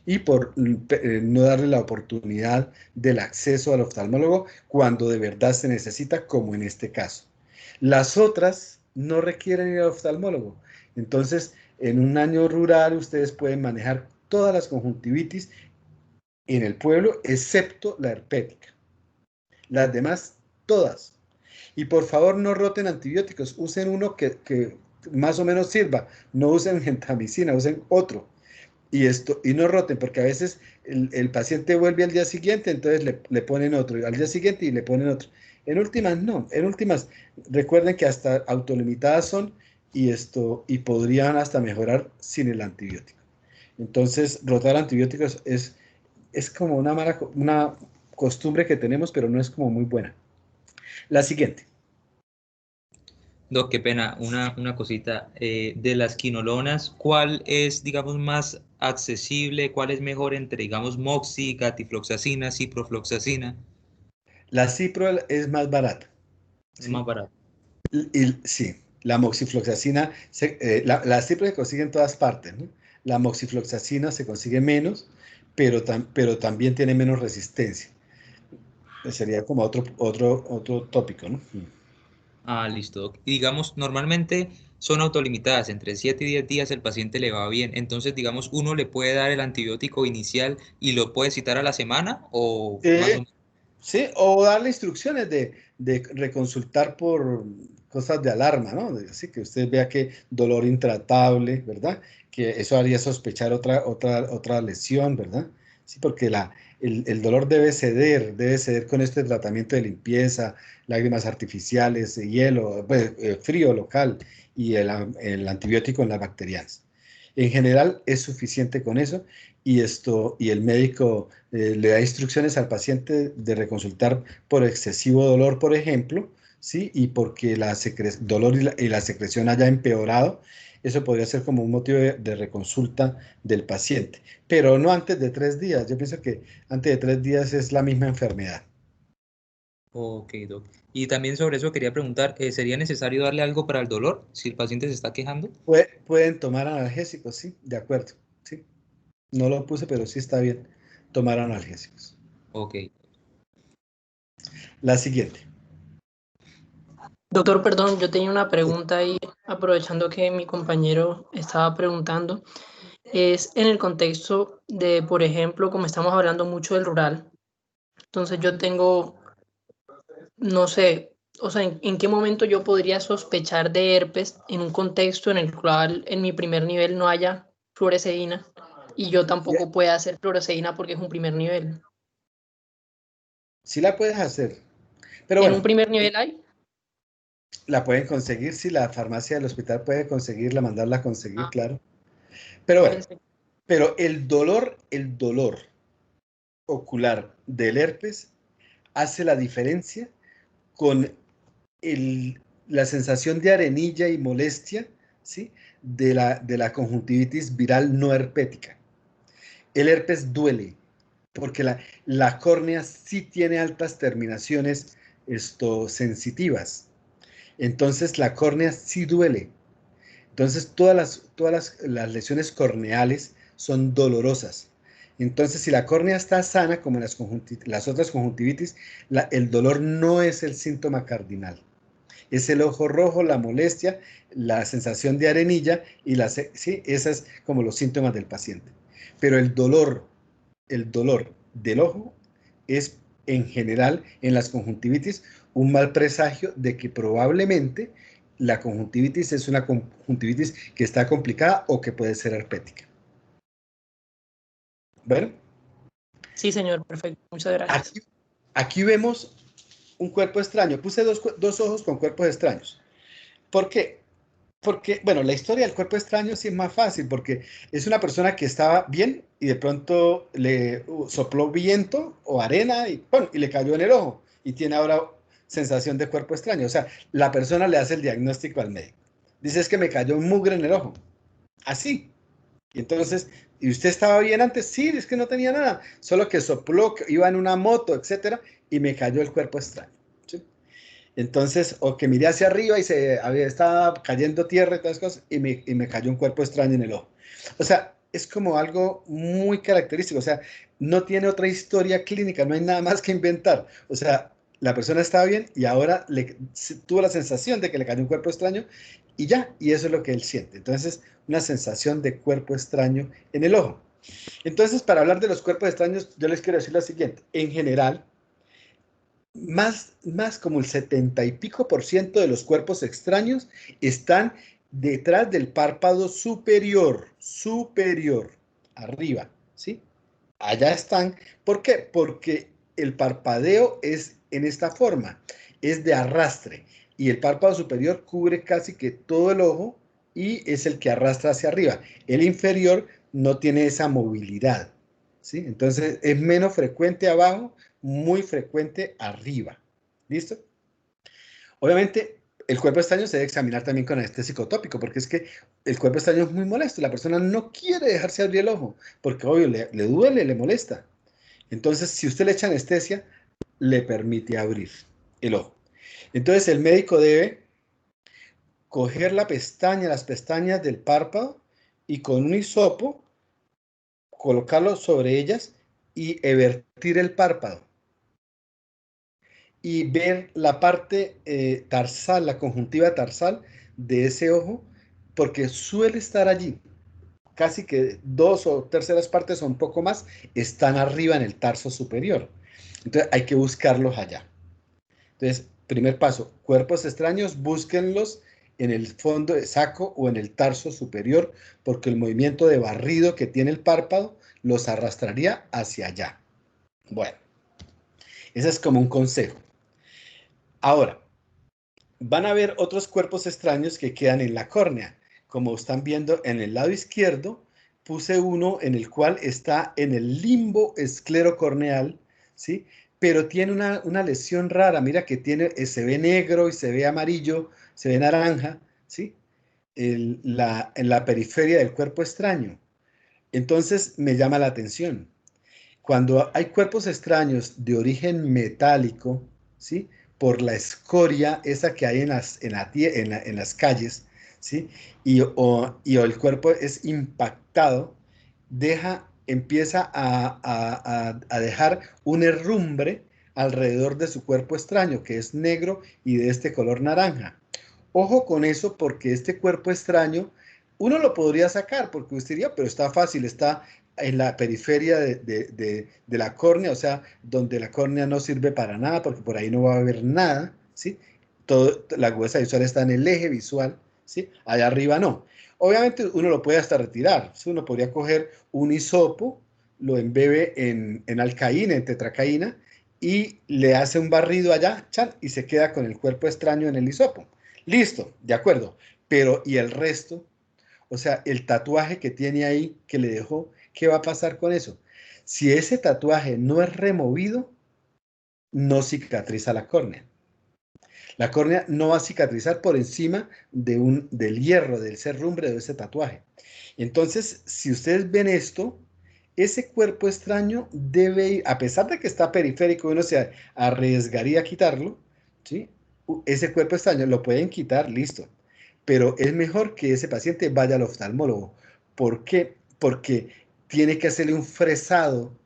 y por no darle la oportunidad del acceso al oftalmólogo cuando de verdad se necesita, como en este caso. Las otras no requieren ir al oftalmólogo. Entonces, en un año rural ustedes pueden manejar todas las conjuntivitis en el pueblo, excepto la herpética. Las demás, todas. Y por favor no roten antibióticos, usen uno que más o menos sirva, no usen gentamicina, usen otro. Y no roten, porque a veces el paciente vuelve al día siguiente, entonces le ponen otro, al día siguiente y le ponen otro. En últimas, no, en últimas, recuerden que hasta autolimitadas son y podrían hasta mejorar sin el antibiótico. Entonces, rotar antibióticos es como una costumbre que tenemos, pero no es como muy buena. La siguiente. Doc, qué pena, una cosita. De las quinolonas, ¿cuál es, digamos, más accesible? ¿Cuál es mejor entre, digamos, moxi, gatifloxacina, ciprofloxacina? La cipro es más barata. Es ¿Sí? más barato. Sí, la moxifloxacina, la cipro se consigue en todas partes, ¿no? La moxifloxacina se consigue menos, pero también tiene menos resistencia. Sería como otro tópico, ¿no? Ah, listo, Doc. Y digamos, normalmente son autolimitadas, entre 7 y 10 días el paciente le va bien. Entonces, digamos, uno le puede dar el antibiótico inicial y lo puede citar a la semana o más o menos. Sí, o darle instrucciones de reconsultar por cosas de alarma, ¿no? Así que usted vea que dolor intratable, ¿verdad? Que eso haría sospechar otra lesión, ¿verdad? Sí, porque el dolor debe ceder con este tratamiento de limpieza, lágrimas artificiales, hielo, pues, frío local y el antibiótico en las bacterianas. En general es suficiente con eso y el médico le da instrucciones al paciente de reconsultar por excesivo dolor, por ejemplo, ¿sí? Y porque dolor y la secreción haya empeorado, eso podría ser como un motivo de reconsulta del paciente, pero no antes de 3 días. Yo pienso que antes de 3 días es la misma enfermedad. Ok, Doc. Y también sobre eso quería preguntar, ¿sería necesario darle algo para el dolor si el paciente se está quejando? Pueden tomar analgésicos, sí, de acuerdo, sí. No lo puse, pero sí está bien tomar analgésicos. Ok. La siguiente. Doctor, perdón, yo tenía una pregunta ahí, aprovechando que mi compañero estaba preguntando. Es en el contexto de, por ejemplo, como estamos hablando mucho del rural, entonces yo tengo, no sé, o sea, en qué momento yo podría sospechar de herpes en un contexto en el cual en mi primer nivel no haya fluoresceína y yo tampoco pueda hacer fluoresceína porque es un primer nivel. Sí la puedes hacer, pero ¿En un bueno, primer nivel hay? la pueden conseguir, si la farmacia del hospital puede conseguirla, mandarla a conseguir, claro. Pero bueno, Pensé. pero el dolor ocular del herpes hace la diferencia con la sensación de arenilla y molestia, ¿sí? de la conjuntivitis viral no herpética. El herpes duele, porque la córnea sí tiene altas terminaciones sensitivas. Entonces la córnea sí duele. Entonces todas las lesiones corneales son dolorosas. Entonces si la córnea está sana, como las otras conjuntivitis, el dolor no es el síntoma cardinal. Es el ojo rojo, la molestia, la sensación de arenilla sí, esas como los síntomas del paciente. Pero el dolor del ojo es en general en las conjuntivitis un mal presagio de que probablemente la conjuntivitis es una conjuntivitis que está complicada o que puede ser herpética. Bueno, Sí, señor, perfecto. Muchas gracias. aquí vemos un cuerpo extraño. Puse dos ojos con cuerpos extraños. ¿Por qué? Porque, bueno, la historia del cuerpo extraño sí es más fácil, porque es una persona que estaba bien y de pronto le sopló viento o arena y, bueno, y le cayó en el ojo y tiene ahora sensación de cuerpo extraño. O sea, la persona le hace el diagnóstico al médico. Dice, es que me cayó un mugre en el ojo. Así. Y entonces, ¿y usted estaba bien antes? Sí, es que no tenía nada, solo que sopló, que iba en una moto, etcétera, y me cayó el cuerpo extraño. ¿Sí? Entonces, o que miré hacia arriba y estaba cayendo tierra y todas esas cosas, y me cayó un cuerpo extraño en el ojo. O sea, es como algo muy característico. O sea, no tiene otra historia clínica, no hay nada más que inventar. O sea, la persona estaba bien y ahora tuvo la sensación de que le cayó un cuerpo extraño y ya, y eso es lo que él siente. Entonces, una sensación de cuerpo extraño en el ojo. Entonces, para hablar de los cuerpos extraños, yo les quiero decir lo siguiente. En general, más como el 70 y pico % de los cuerpos extraños están detrás del párpado superior, arriba, ¿sí? Allá están. ¿Por qué? Porque el parpadeo es en esta forma, es de arrastre, y el párpado superior cubre casi que todo el ojo y es el que arrastra hacia arriba. El inferior no tiene esa movilidad, ¿sí? Entonces es menos frecuente abajo, muy frecuente arriba. ¿Listo? Obviamente, el cuerpo extraño se debe examinar también con anestésico tópico, porque es que el cuerpo extraño es muy molesto. La persona no quiere dejarse abrir el ojo, porque obvio, le duele, le molesta. Entonces, si usted le echa anestesia, le permite abrir el ojo. Entonces, el médico debe coger las pestañas del párpado, y con un hisopo colocarlo sobre ellas y evertir el párpado. Y ver la parte tarsal, la conjuntiva tarsal de ese ojo, porque suele estar allí. Casi que 2 o terceras partes o un poco más están arriba en el tarso superior. Entonces hay que buscarlos allá. Entonces, primer paso, cuerpos extraños, búsquenlos en el fondo de saco o en el tarso superior, porque el movimiento de barrido que tiene el párpado los arrastraría hacia allá. Bueno, ese es como un consejo. Ahora, van a ver otros cuerpos extraños que quedan en la córnea. Como están viendo en el lado izquierdo, puse uno en el cual está en el limbo esclerocorneal, ¿sí? Pero tiene una lesión rara. Mira que se ve negro y se ve amarillo, se ve naranja, ¿sí? En la periferia del cuerpo extraño. Entonces me llama la atención. Cuando hay cuerpos extraños de origen metálico, ¿sí? Por la escoria esa que hay en las calles, ¿sí? O el cuerpo es impactado, empieza a dejar un herrumbre alrededor de su cuerpo extraño, que es negro y de este color naranja. Ojo con eso, porque este cuerpo extraño, uno lo podría sacar, porque usted diría, pero está fácil, está en la periferia de la córnea, o sea, donde la córnea no sirve para nada, porque por ahí no va a haber nada, ¿sí? La agudeza visual está en el eje visual, ¿sí? Allá arriba no. Obviamente uno lo puede hasta retirar, ¿sí? Uno podría coger un hisopo, lo embebe en alcaína, en tetracaína, y le hace un barrido allá, chan, y se queda con el cuerpo extraño en el hisopo. Listo, de acuerdo, pero ¿y el resto? O sea, el tatuaje que tiene ahí, que le dejó, ¿qué va a pasar con eso? Si ese tatuaje no es removido, no cicatriza la córnea. La córnea no va a cicatrizar por encima del hierro, del serrumbre de ese tatuaje. Entonces, si ustedes ven esto, ese cuerpo extraño debe ir, a pesar de que está periférico, uno se arriesgaría a quitarlo, ¿sí? Ese cuerpo extraño lo pueden quitar, listo. Pero es mejor que ese paciente vaya al oftalmólogo. ¿Por qué? Porque tiene que hacerle un fresado.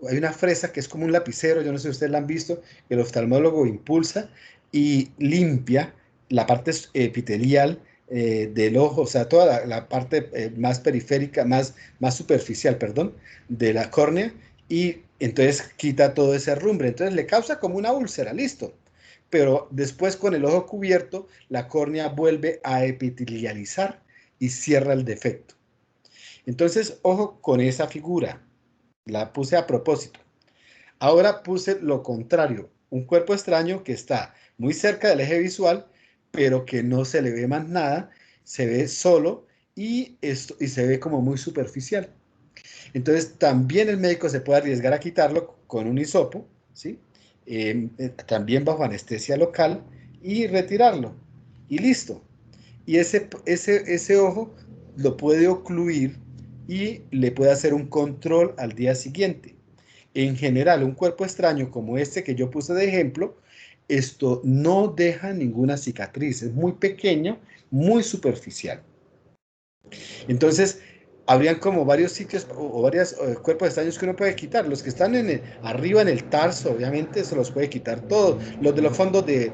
Hay una fresa que es como un lapicero, yo no sé si ustedes la han visto, el oftalmólogo impulsa y limpia la parte epitelial del ojo, o sea, toda la parte más periférica, más superficial, perdón, de la córnea, y entonces quita todo ese herrumbre. Entonces le causa como una úlcera, listo. Pero después con el ojo cubierto, la córnea vuelve a epitelializar y cierra el defecto. Entonces, ojo con esa figura. La puse a propósito. Ahora puse lo contrario, un cuerpo extraño que está muy cerca del eje visual, pero que no se le ve más nada, se ve solo y se ve como muy superficial. Entonces, también el médico se puede arriesgar a quitarlo con un hisopo, ¿sí? También bajo anestesia local, y retirarlo. Y listo. Y ese ojo lo puede ocluir y le puede hacer un control al día siguiente. En general, un cuerpo extraño como este que yo puse de ejemplo, esto no deja ninguna cicatriz, es muy pequeño, muy superficial. Entonces, habrían como varios sitios o varios cuerpos extraños que uno puede quitar. Los que están arriba en el tarso, obviamente, se los puede quitar todos. Los de los fondos de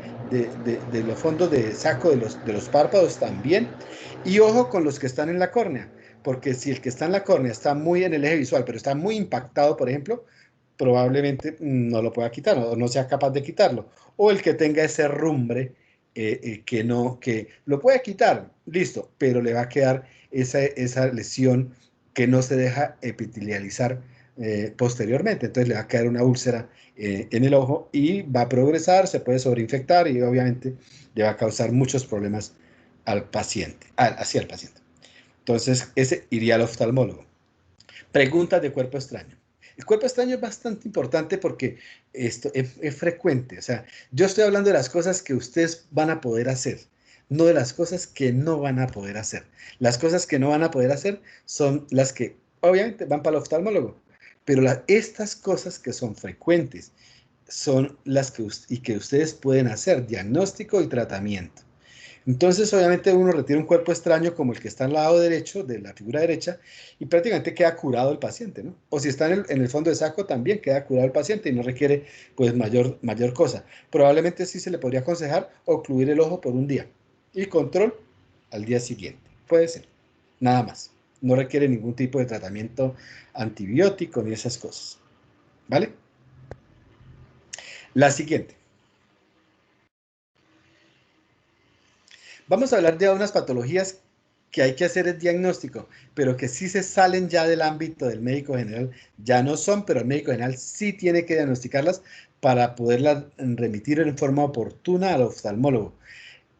los fondos de saco de los párpados también. Y ojo con los que están en la córnea, porque si el que está en la córnea está muy en el eje visual, pero está muy impactado, por ejemplo, probablemente no lo pueda quitar o no sea capaz de quitarlo. O el que tenga ese rumbre que lo puede quitar, listo, pero le va a quedar esa lesión que no se deja epitelializar posteriormente. Entonces le va a quedar una úlcera en el ojo y va a progresar, se puede sobreinfectar y obviamente le va a causar muchos problemas al paciente, hacia el paciente. Entonces ese iría al oftalmólogo. Preguntas de cuerpo extraño. El cuerpo extraño es bastante importante porque esto es frecuente. O sea, yo estoy hablando de las cosas que ustedes van a poder hacer, no de las cosas que no van a poder hacer. Las cosas que no van a poder hacer son las que obviamente van para el oftalmólogo, pero estas cosas que son frecuentes son las que ustedes pueden hacer, diagnóstico y tratamiento. Entonces, obviamente, uno retira un cuerpo extraño como el que está al lado derecho de la figura derecha y prácticamente queda curado el paciente, ¿no? O si está en el fondo de saco, también queda curado el paciente y no requiere, pues, mayor cosa. Probablemente sí se le podría aconsejar ocluir el ojo por un día y control al día siguiente. Puede ser, nada más. No requiere ningún tipo de tratamiento antibiótico ni esas cosas, ¿vale? La siguiente. Vamos a hablar de unas patologías que hay que hacer el diagnóstico, pero que sí se salen ya del ámbito del médico general, ya no son, pero el médico general sí tiene que diagnosticarlas para poderlas remitir en forma oportuna al oftalmólogo.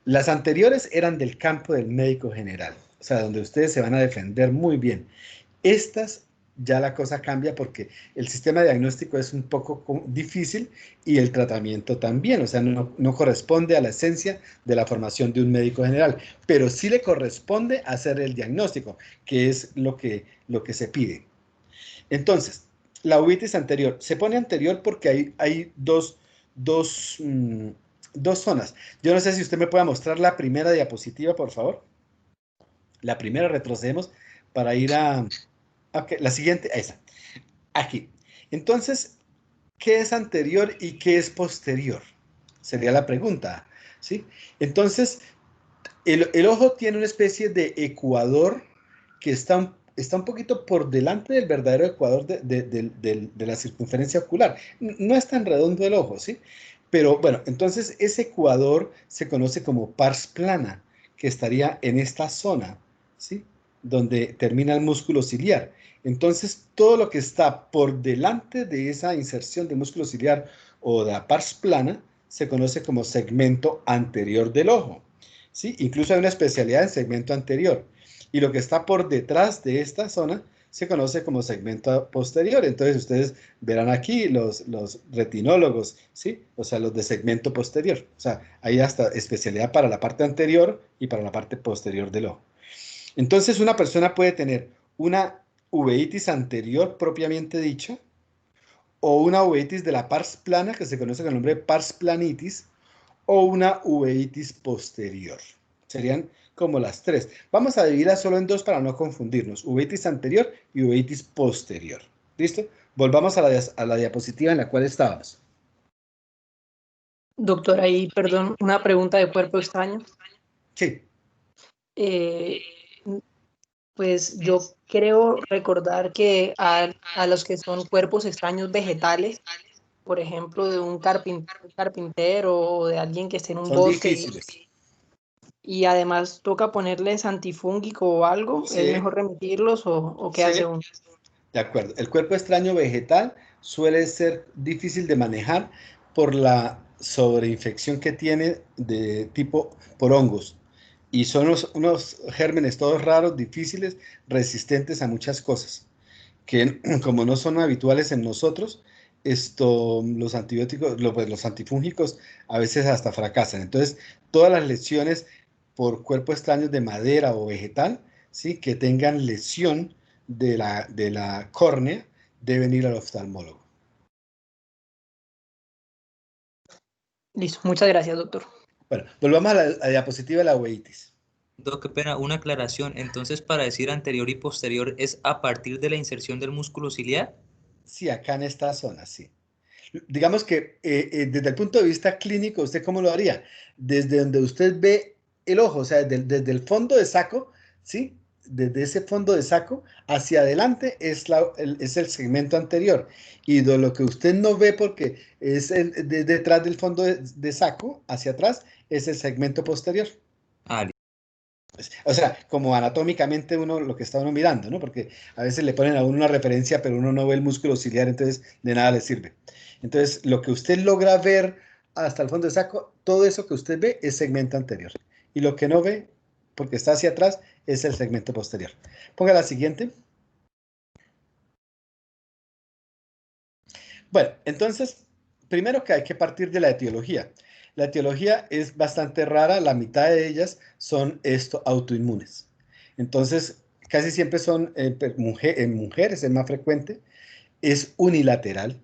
Las anteriores eran del campo del médico general, o sea, donde ustedes se van a defender muy bien. Estas ya la cosa cambia porque el sistema de diagnóstico es un poco difícil y el tratamiento también, o sea, no corresponde a la esencia de la formación de un médico general, pero sí le corresponde hacer el diagnóstico, que es lo que se pide. Entonces, la uveitis anterior, se pone anterior porque hay dos zonas. Yo no sé si usted me puede mostrar la primera diapositiva, por favor. La primera, retrocedemos para ir a... Ok, la siguiente, esa. Aquí. Entonces, ¿qué es anterior y qué es posterior? Sería la pregunta, ¿sí? Entonces, el ojo tiene una especie de ecuador que está un poquito por delante del verdadero ecuador de la circunferencia ocular. No es tan redondo el ojo, ¿sí? Pero bueno, entonces ese ecuador se conoce como pars plana, que estaría en esta zona, ¿sí? Donde termina el músculo ciliar. Entonces, todo lo que está por delante de esa inserción del músculo ciliar o de la pars plana se conoce como segmento anterior del ojo, ¿sí? Incluso hay una especialidad en segmento anterior. Y lo que está por detrás de esta zona se conoce como segmento posterior. Entonces, ustedes verán aquí los retinólogos, ¿sí? O sea, los de segmento posterior. O sea, hay hasta especialidad para la parte anterior y para la parte posterior del ojo. Entonces, una persona puede tener una uveitis anterior propiamente dicha, o una uveitis de la pars plana, que se conoce con el nombre de pars planitis, o una uveitis posterior. Serían como las tres. Vamos a dividirlas solo en dos para no confundirnos. Uveitis anterior y uveitis posterior. ¿Listo? Volvamos a la diapositiva en la cual estábamos. Doctor, ahí, perdón, una pregunta de cuerpo extraño. Sí. Pues yo creo recordar que a los que son cuerpos extraños vegetales, por ejemplo, de un carpintero o de alguien que esté en un Son bosque difíciles. y además toca ponerles antifúngico o algo, Sí. ¿es mejor remitirlos o qué hace uno? De acuerdo. El cuerpo extraño vegetal suele ser difícil de manejar por la sobreinfección que tiene de tipo por hongos. Y son unos gérmenes todos raros, difíciles, resistentes a muchas cosas, que como no son habituales en nosotros, los antibióticos, los antifúngicos a veces hasta fracasan. Entonces, todas las lesiones por cuerpo extraño de madera o vegetal, ¿sí? Que tengan lesión de la córnea, deben ir al oftalmólogo. Listo, muchas gracias, doctor. Bueno, volvamos a la diapositiva de la uveitis. Qué pena, una aclaración. Entonces, para decir anterior y posterior, ¿es a partir de la inserción del músculo ciliar? Sí, acá en esta zona, sí. Digamos que desde el punto de vista clínico, ¿usted cómo lo haría? Desde donde usted ve el ojo, o sea, desde el fondo de saco, ¿sí? Desde ese fondo de saco hacia adelante es el segmento anterior. Y de lo que usted no ve porque es detrás del fondo de saco, hacia atrás, es el segmento posterior. Ah, O sea, como anatómicamente uno, lo que está uno mirando, ¿no? Porque a veces le ponen a uno una referencia, pero uno no ve el músculo ciliar, entonces de nada le sirve. Entonces, lo que usted logra ver hasta el fondo del saco, todo eso que usted ve es segmento anterior. Y lo que no ve, porque está hacia atrás, es el segmento posterior. Ponga la siguiente. Bueno, entonces, primero que hay que partir de la etiología. La etiología es bastante rara, la mitad de ellas son autoinmunes. Entonces, casi siempre son en mujeres, es más frecuente, es unilateral.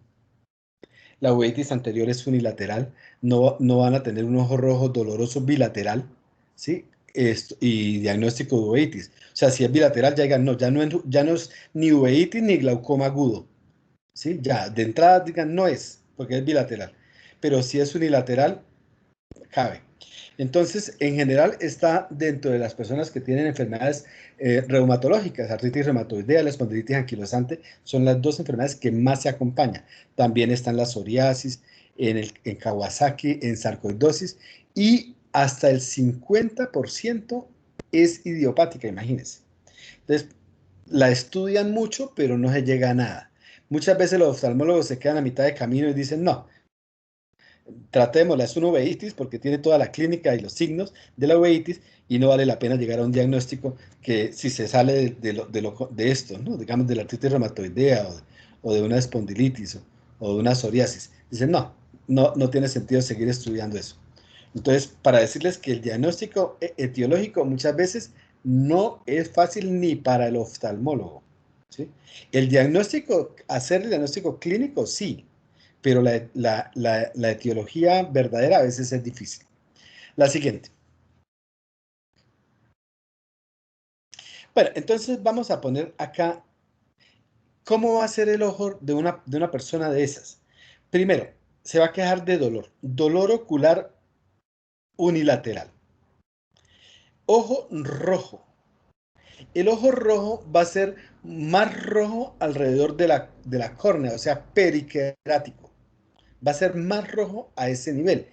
La uveitis anterior es unilateral, no van a tener un ojo rojo doloroso bilateral, ¿sí? Y diagnóstico de uveitis. O sea, si es bilateral, ya digan, no, ya no es ni uveitis ni glaucoma agudo. ¿Sí? Ya, de entrada digan no es, porque es bilateral. Pero si es unilateral, cabe. Entonces, en general está dentro de las personas que tienen enfermedades reumatológicas, artritis reumatoidea, la espondilitis anquilosante, son las dos enfermedades que más se acompañan. También están la psoriasis, en Kawasaki, en sarcoidosis, y hasta el 50% es idiopática, imagínense. Entonces, la estudian mucho, pero no se llega a nada. Muchas veces los oftalmólogos se quedan a mitad de camino y dicen, no, tratémosla, es una uveitis porque tiene toda la clínica y los signos de la uveitis y no vale la pena llegar a un diagnóstico que si se sale de esto, ¿no? Digamos de la artritis reumatoidea o de una espondilitis o de una psoriasis. Dicen, no tiene sentido seguir estudiando eso. Entonces, para decirles que el diagnóstico etiológico muchas veces no es fácil ni para el oftalmólogo, ¿sí? Hacer el diagnóstico clínico, sí, pero la etiología verdadera a veces es difícil. La siguiente. Bueno, entonces vamos a poner acá cómo va a ser el ojo de una persona de esas. Primero, se va a quejar de dolor ocular unilateral. Ojo rojo. El ojo rojo va a ser más rojo alrededor de la córnea, o sea, periquerático. Va a ser más rojo a ese nivel.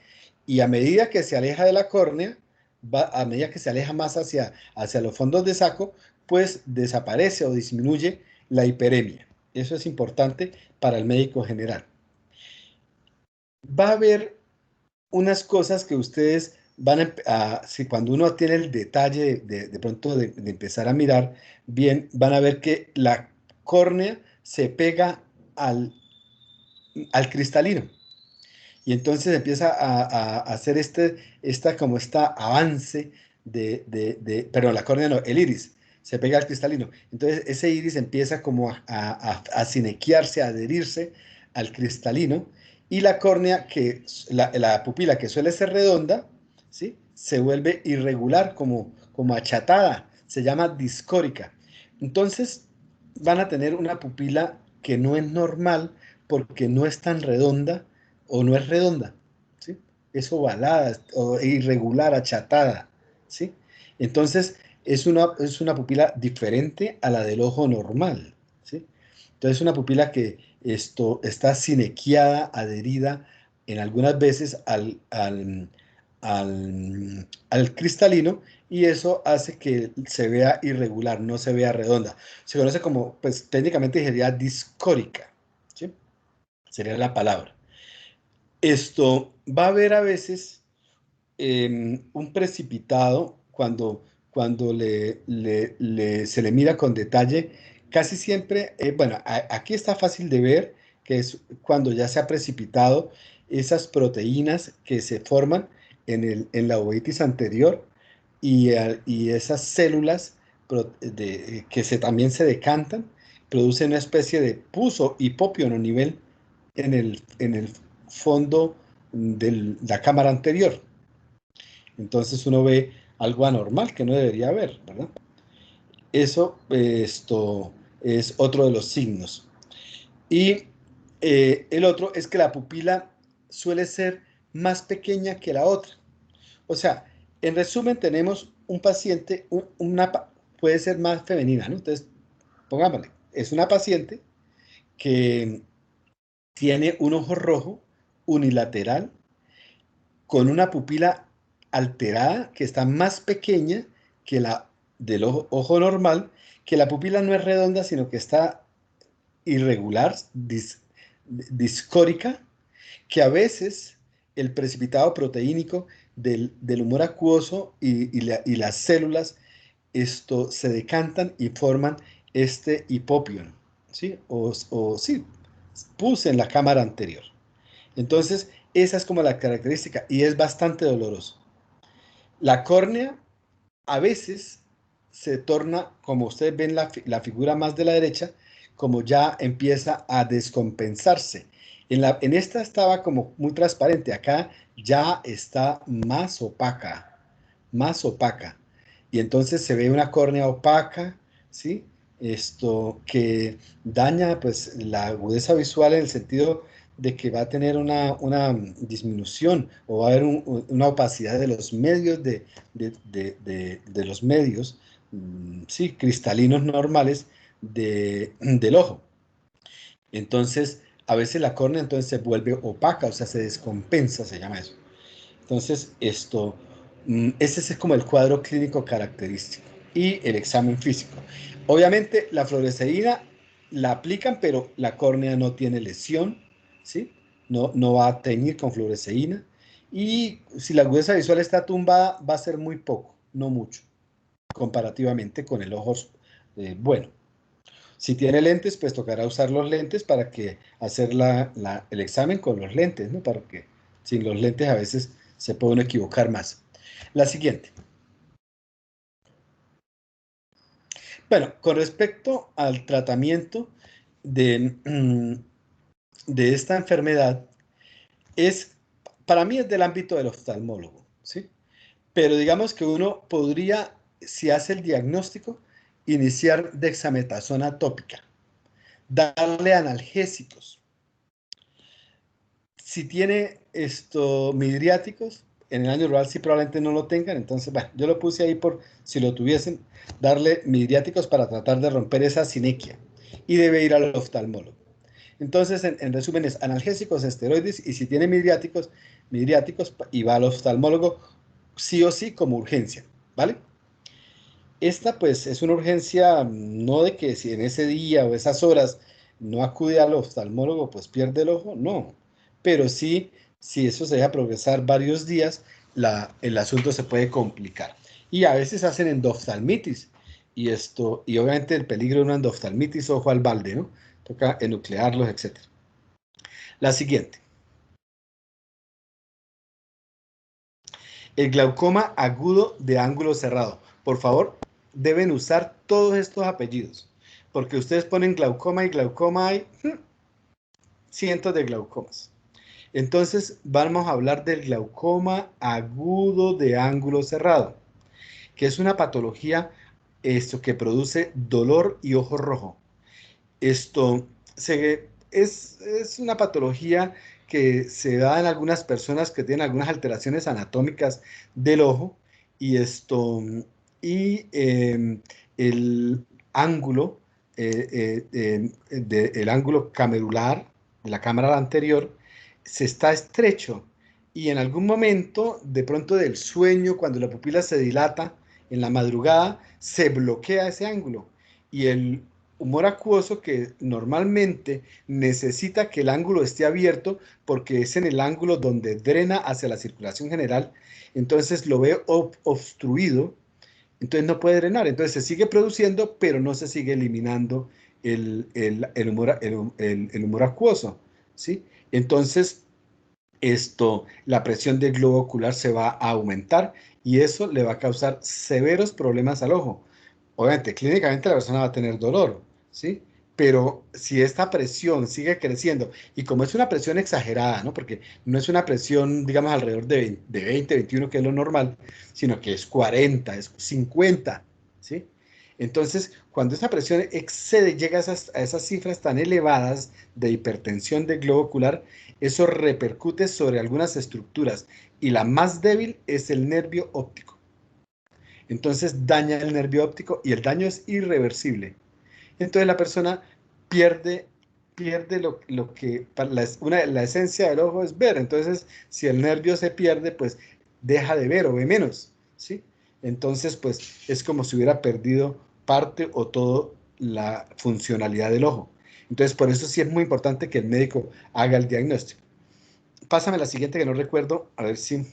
Y a medida que se aleja de la córnea, a medida que se aleja más hacia los fondos de saco, pues desaparece o disminuye la hiperemia. Eso es importante para el médico general. Va a haber unas cosas que ustedes van si cuando uno tiene el detalle de pronto de empezar a mirar bien, van a ver que la córnea se pega al cristalino. Y entonces empieza a hacer como avance perdón, la córnea no, el iris, se pega al cristalino. Entonces ese iris empieza como a sinequiarse, a adherirse al cristalino, y la córnea, la pupila que suele ser redonda, ¿sí? Se vuelve irregular, como achatada, se llama discórica. Entonces van a tener una pupila que no es normal porque no es tan redonda, o no es redonda, ¿sí? Es ovalada o irregular, achatada, ¿sí? Entonces, es una pupila diferente a la del ojo normal, ¿sí? Entonces, es una pupila que está sinequiada, adherida en algunas veces al cristalino, y eso hace que se vea irregular, no se vea redonda. Se conoce como, pues técnicamente sería discórica, ¿sí? Sería la palabra. Va a haber a veces un precipitado cuando se le mira con detalle, casi siempre, bueno, aquí está fácil de ver que es cuando ya se ha precipitado esas proteínas que se forman en la uveitis anterior, y esas células que también se decantan, producen una especie de pus o hipopio a nivel en el fondo de la cámara anterior. Entonces uno ve algo anormal que no debería haber, ¿verdad? Eso, esto es otro de los signos. Y el otro es que la pupila suele ser más pequeña que la otra. O sea, en resumen, tenemos un paciente, puede ser más femenina, ¿no? Entonces, pongámosle, es una paciente que tiene un ojo rojo unilateral con una pupila alterada que está más pequeña que la del ojo normal, que la pupila no es redonda, sino que está irregular, discórica, que a veces el precipitado proteínico del humor acuoso y las células se decantan y forman este hipopion, ¿sí? Sí, pus en la cámara anterior. Entonces, esa es como la característica y es bastante doloroso. La córnea a veces se torna, como ustedes ven la figura más de la derecha, como ya empieza a descompensarse. En esta estaba como muy transparente, acá ya está más opaca, más opaca. Y entonces se ve una córnea opaca, ¿sí? Esto que daña pues la agudeza visual en el sentido de que va a tener una disminución o va a haber una opacidad de los medios de los medios, sí, cristalinos normales del ojo. Entonces, a veces la córnea entonces se vuelve opaca, o sea, se descompensa, se llama eso. Entonces, ese es como el cuadro clínico característico y el examen físico. Obviamente, la fluoresceína la aplican, pero la córnea no tiene lesión, ¿sí? No va a teñir con fluoresceína. Y si la agudeza visual está tumbada, va a ser muy poco, no mucho, comparativamente con el ojo bueno. Si tiene lentes, pues tocará usar los lentes para que hacer el examen con los lentes, ¿no? Para que sin los lentes a veces se puede uno equivocar más. La siguiente. Bueno, con respecto al tratamiento de esta enfermedad, para mí es del ámbito del oftalmólogo, ¿sí? Pero digamos que uno podría, si hace el diagnóstico, iniciar dexametasona tópica, darle analgésicos. Si tiene midriáticos, en el año rural sí probablemente no lo tengan, entonces, bueno, yo lo puse ahí por si lo tuviesen, darle midriáticos para tratar de romper esa sinequia y debe ir al oftalmólogo. Entonces, en resumen, es analgésicos, esteroides y si tiene midriáticos y va al oftalmólogo sí o sí como urgencia, ¿vale? Esta pues es una urgencia no de que si en ese día o esas horas no acude al oftalmólogo pues pierde el ojo, no, pero sí, si eso se deja progresar varios días, el asunto se puede complicar. Y a veces hacen endoftalmitis y obviamente el peligro de una endoftalmitis, ojo al balde, ¿no? Toca enuclearlos, etc. La siguiente. El glaucoma agudo de ángulo cerrado. Por favor, deben usar todos estos apellidos, porque ustedes ponen glaucoma y glaucoma hay cientos de glaucomas. Entonces, vamos a hablar del glaucoma agudo de ángulo cerrado, que es una patología que produce dolor y ojo rojo. Es una patología que se da en algunas personas que tienen algunas alteraciones anatómicas del ojo y el ángulo, el ángulo camerular de la cámara anterior se está estrecho y en algún momento, de pronto del sueño, cuando la pupila se dilata en la madrugada, se bloquea ese ángulo y el humor acuoso que normalmente necesita que el ángulo esté abierto porque es en el ángulo donde drena hacia la circulación general, entonces lo ve obstruido, entonces no puede drenar, entonces se sigue produciendo pero no se sigue eliminando el humor acuoso, ¿sí? Entonces la presión del globo ocular se va a aumentar y eso le va a causar severos problemas al ojo. Obviamente, clínicamente la persona va a tener dolor, ¿sí? Pero si esta presión sigue creciendo, y como es una presión exagerada, ¿no? Porque no es una presión, digamos, alrededor de 20, 21, que es lo normal, sino que es 40, es 50, ¿sí? Entonces, cuando esta presión excede, llega a esas cifras tan elevadas de hipertensión del globo ocular, eso repercute sobre algunas estructuras, y la más débil es el nervio óptico. Entonces daña el nervio óptico y el daño es irreversible. Entonces la persona pierde lo que, la esencia del ojo es ver. Entonces, si el nervio se pierde, pues deja de ver o ve menos, ¿sí? Entonces, pues es como si hubiera perdido parte o toda la funcionalidad del ojo. Entonces, por eso sí es muy importante que el médico haga el diagnóstico. Pásame la siguiente que no recuerdo, a ver si...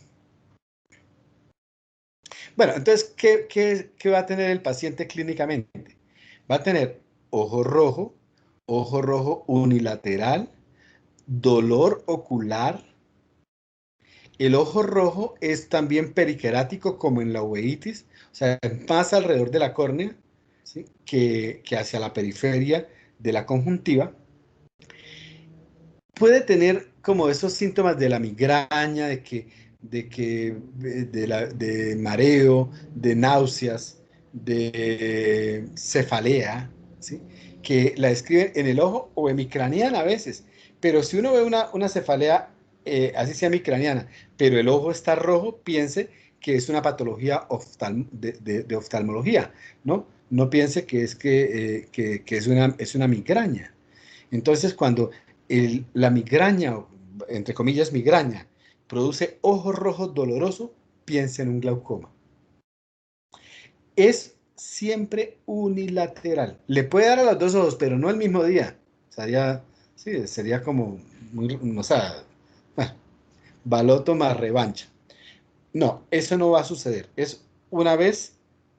Bueno, entonces, ¿qué va a tener el paciente clínicamente? Va a tener ojo rojo unilateral, dolor ocular. El ojo rojo es también periquerático como en la uveitis, o sea, más alrededor de la córnea, ¿sí? que hacia la periferia de la conjuntiva. Puede tener como esos síntomas de la migraña, de mareo, de náuseas, de cefalea, ¿sí? Que la describen en el ojo o hemicraniana a veces. Pero si uno ve una cefalea, así sea hemicraniana, pero el ojo está rojo, piense que es una patología de oftalmología, ¿no? No piense que es una migraña. Entonces, cuando la migraña, entre comillas migraña, produce ojo rojo doloroso, piensa en un glaucoma. Es siempre unilateral. Le puede dar a los dos ojos, pero no el mismo día. Sería como, o sea, baloto más revancha. No, eso no va a suceder. Es una vez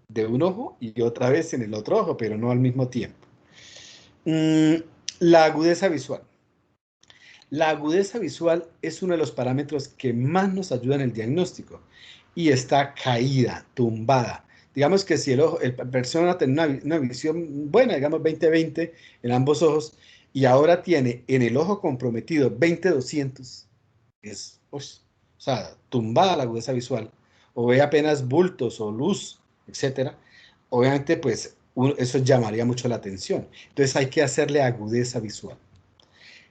de un ojo y otra vez en el otro ojo, pero no al mismo tiempo. La agudeza visual. La agudeza visual es uno de los parámetros que más nos ayuda en el diagnóstico y está caída, tumbada. Digamos que si la persona tiene una visión buena, digamos 20/20 en ambos ojos, y ahora tiene en el ojo comprometido 20/200, o sea, tumbada la agudeza visual, o ve apenas bultos o luz, etcétera, obviamente pues eso llamaría mucho la atención. Entonces hay que hacerle agudeza visual.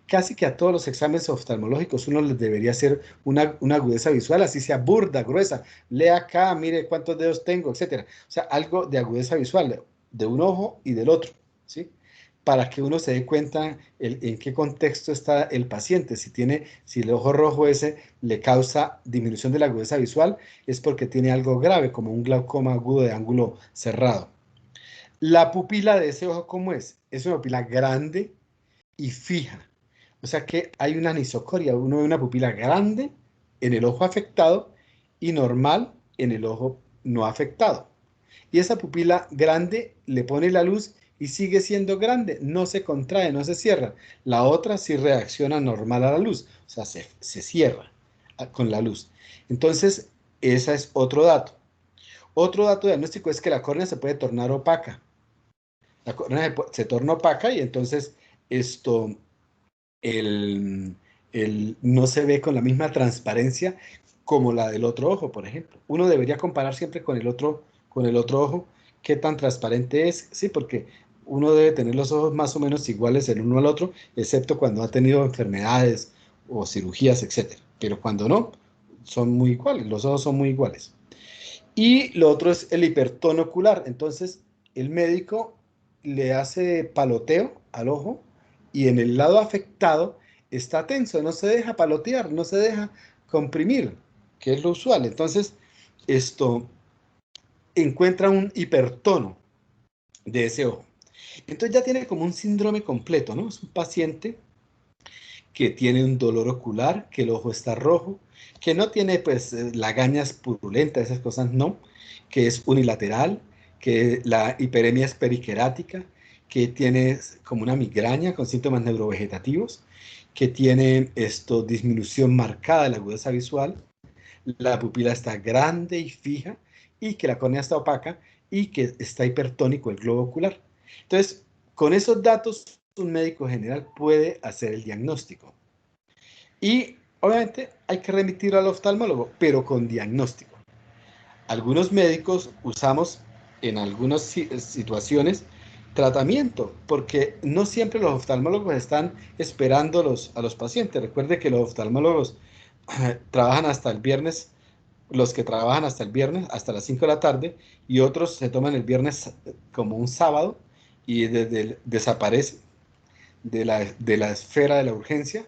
Casi que a todos los exámenes oftalmológicos uno les debería hacer una agudeza visual, así sea burda, gruesa. Lea acá, mire cuántos dedos tengo, etcétera. O sea, algo de agudeza visual de un ojo y del otro, ¿sí? Para que uno se dé cuenta en qué contexto está el paciente. Si el ojo rojo ese le causa disminución de la agudeza visual, es porque tiene algo grave, como un glaucoma agudo de ángulo cerrado. La pupila de ese ojo, ¿cómo es? Es una pupila grande y fija. O sea que hay una anisocoria, uno ve una pupila grande en el ojo afectado y normal en el ojo no afectado. Y esa pupila grande le pone la luz y sigue siendo grande, no se contrae, no se cierra. La otra sí reacciona normal a la luz, o sea, se cierra con la luz. Entonces, ese es otro dato. Otro dato diagnóstico es que la córnea se puede tornar opaca. La córnea se torna opaca y entonces no se ve con la misma transparencia como la del otro ojo, por ejemplo. Uno debería comparar siempre con el otro ojo qué tan transparente es, sí, porque uno debe tener los ojos más o menos iguales el uno al otro, excepto cuando ha tenido enfermedades o cirugías, etc. Pero cuando no, son muy iguales, los ojos son muy iguales. Y lo otro es el hipertono ocular. Entonces, el médico le hace paloteo al ojo y en el lado afectado está tenso, no se deja palotear, no se deja comprimir, que es lo usual. Entonces, encuentra un hipertono de ese ojo. Entonces ya tiene como un síndrome completo, ¿no? Es un paciente que tiene un dolor ocular, que el ojo está rojo, que no tiene pues lagañas purulentas, esas cosas no, que es unilateral, que la hiperemia es periquerática, que tiene como una migraña con síntomas neurovegetativos, que tiene disminución marcada de la agudeza visual, la pupila está grande y fija, y que la córnea está opaca, y que está hipertónico el globo ocular. Entonces, con esos datos un médico general puede hacer el diagnóstico. Y obviamente hay que remitirlo al oftalmólogo, pero con diagnóstico. Algunos médicos usamos en algunas situaciones tratamiento, porque no siempre los oftalmólogos están esperando a los pacientes. Recuerde que los oftalmólogos trabajan hasta el viernes, los que trabajan hasta el viernes, hasta las 5 de la tarde, y otros se toman el viernes como un sábado y desaparecen de la esfera de la urgencia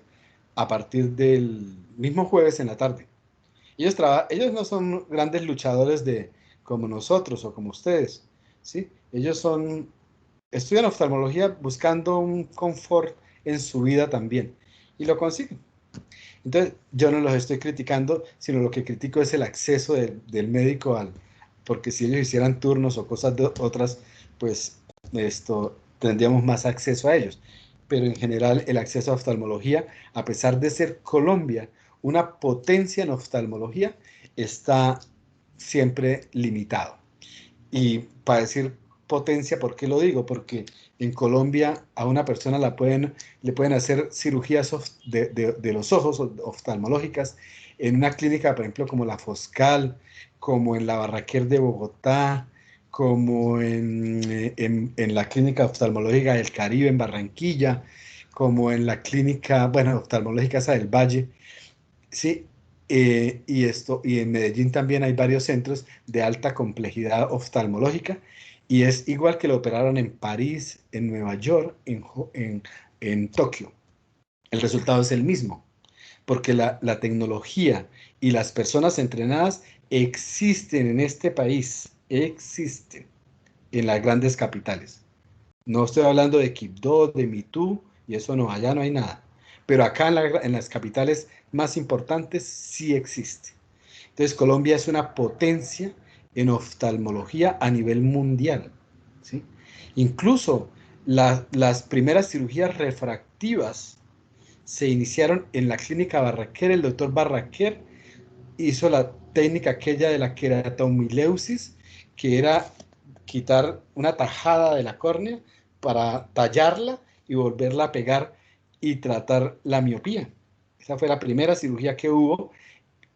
a partir del mismo jueves en la tarde. Ellos no son grandes luchadores como nosotros o como ustedes, ¿sí? Ellos estudian oftalmología buscando un confort en su vida también, y lo consiguen. Entonces, yo no los estoy criticando, sino lo que critico es el acceso del médico porque si ellos hicieran turnos o cosas otras, pues tendríamos más acceso a ellos. Pero en general el acceso a oftalmología, a pesar de ser Colombia una potencia en oftalmología, está siempre limitado. Y para decir potencia, ¿por qué lo digo? Porque en Colombia a una persona le pueden hacer cirugías de los ojos oftalmológicas en una clínica, por ejemplo, como la Foscal, como en la Barraquer de Bogotá, como en la clínica oftalmológica del Caribe en Barranquilla, como en la clínica, bueno, oftalmológica esa del Valle, ¿sí? Y en Medellín también hay varios centros de alta complejidad oftalmológica, y es igual que lo operaron en París, en Nueva York, en Tokio. El resultado es el mismo, porque la tecnología y las personas entrenadas existen en este país, existen en las grandes capitales. No estoy hablando de Quibdó, de Mitú, y eso no, allá no hay nada. Pero acá en las capitales más importantes sí existe. Entonces Colombia es una potencia en oftalmología a nivel mundial, ¿sí? Incluso las primeras cirugías refractivas se iniciaron en la clínica Barraquer. El doctor Barraquer hizo la técnica aquella de la queratomileusis, que era quitar una tajada de la córnea para tallarla y volverla a pegar y tratar la miopía. Esa fue la primera cirugía que hubo,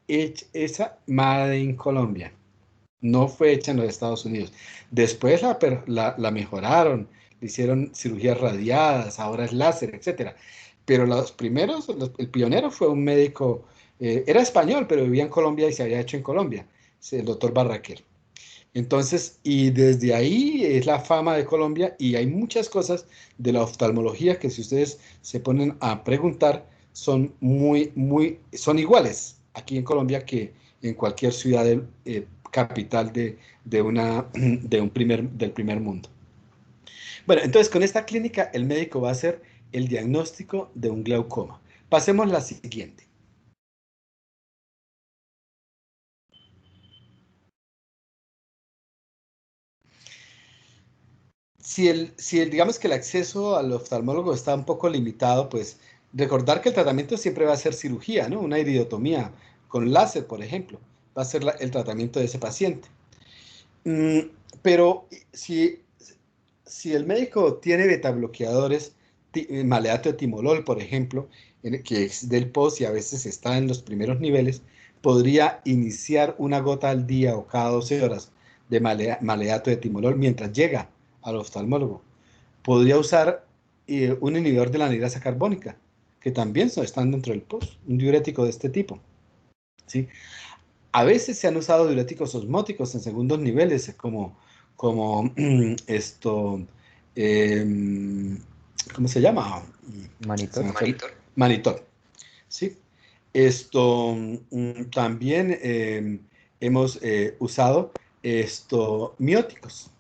esa made in Colombia. No fue hecha en los Estados Unidos. Después la mejoraron, le hicieron cirugías radiadas, ahora es láser, etc. Pero los primeros, el pionero fue un médico, era español, pero vivía en Colombia y se había hecho en Colombia, el doctor Barraquer. Entonces, y desde ahí es la fama de Colombia, y hay muchas cosas de la oftalmología que si ustedes se ponen a preguntar, son son iguales aquí en Colombia que en cualquier ciudad capital del primer mundo. Bueno, entonces con esta clínica el médico va a hacer el diagnóstico de un glaucoma. Pasemos a la siguiente. Digamos que el acceso al oftalmólogo está un poco limitado, pues recordar que el tratamiento siempre va a ser cirugía, ¿no? Una iridotomía con láser, por ejemplo, va a ser el tratamiento de ese paciente. Pero si el médico tiene betabloqueadores, maleato de timolol, por ejemplo, que es del POS y a veces está en los primeros niveles, podría iniciar una gota al día o cada 12 horas de maleato de timolol mientras llega al oftalmólogo. Podría usar un inhibidor de la anhidrasa carbónica, que también están dentro del POS, un diurético de este tipo, ¿sí? A veces se han usado diuréticos osmóticos en segundos niveles, como ¿cómo se llama? Manitor. Manitor, ¿sí? También hemos usado mióticos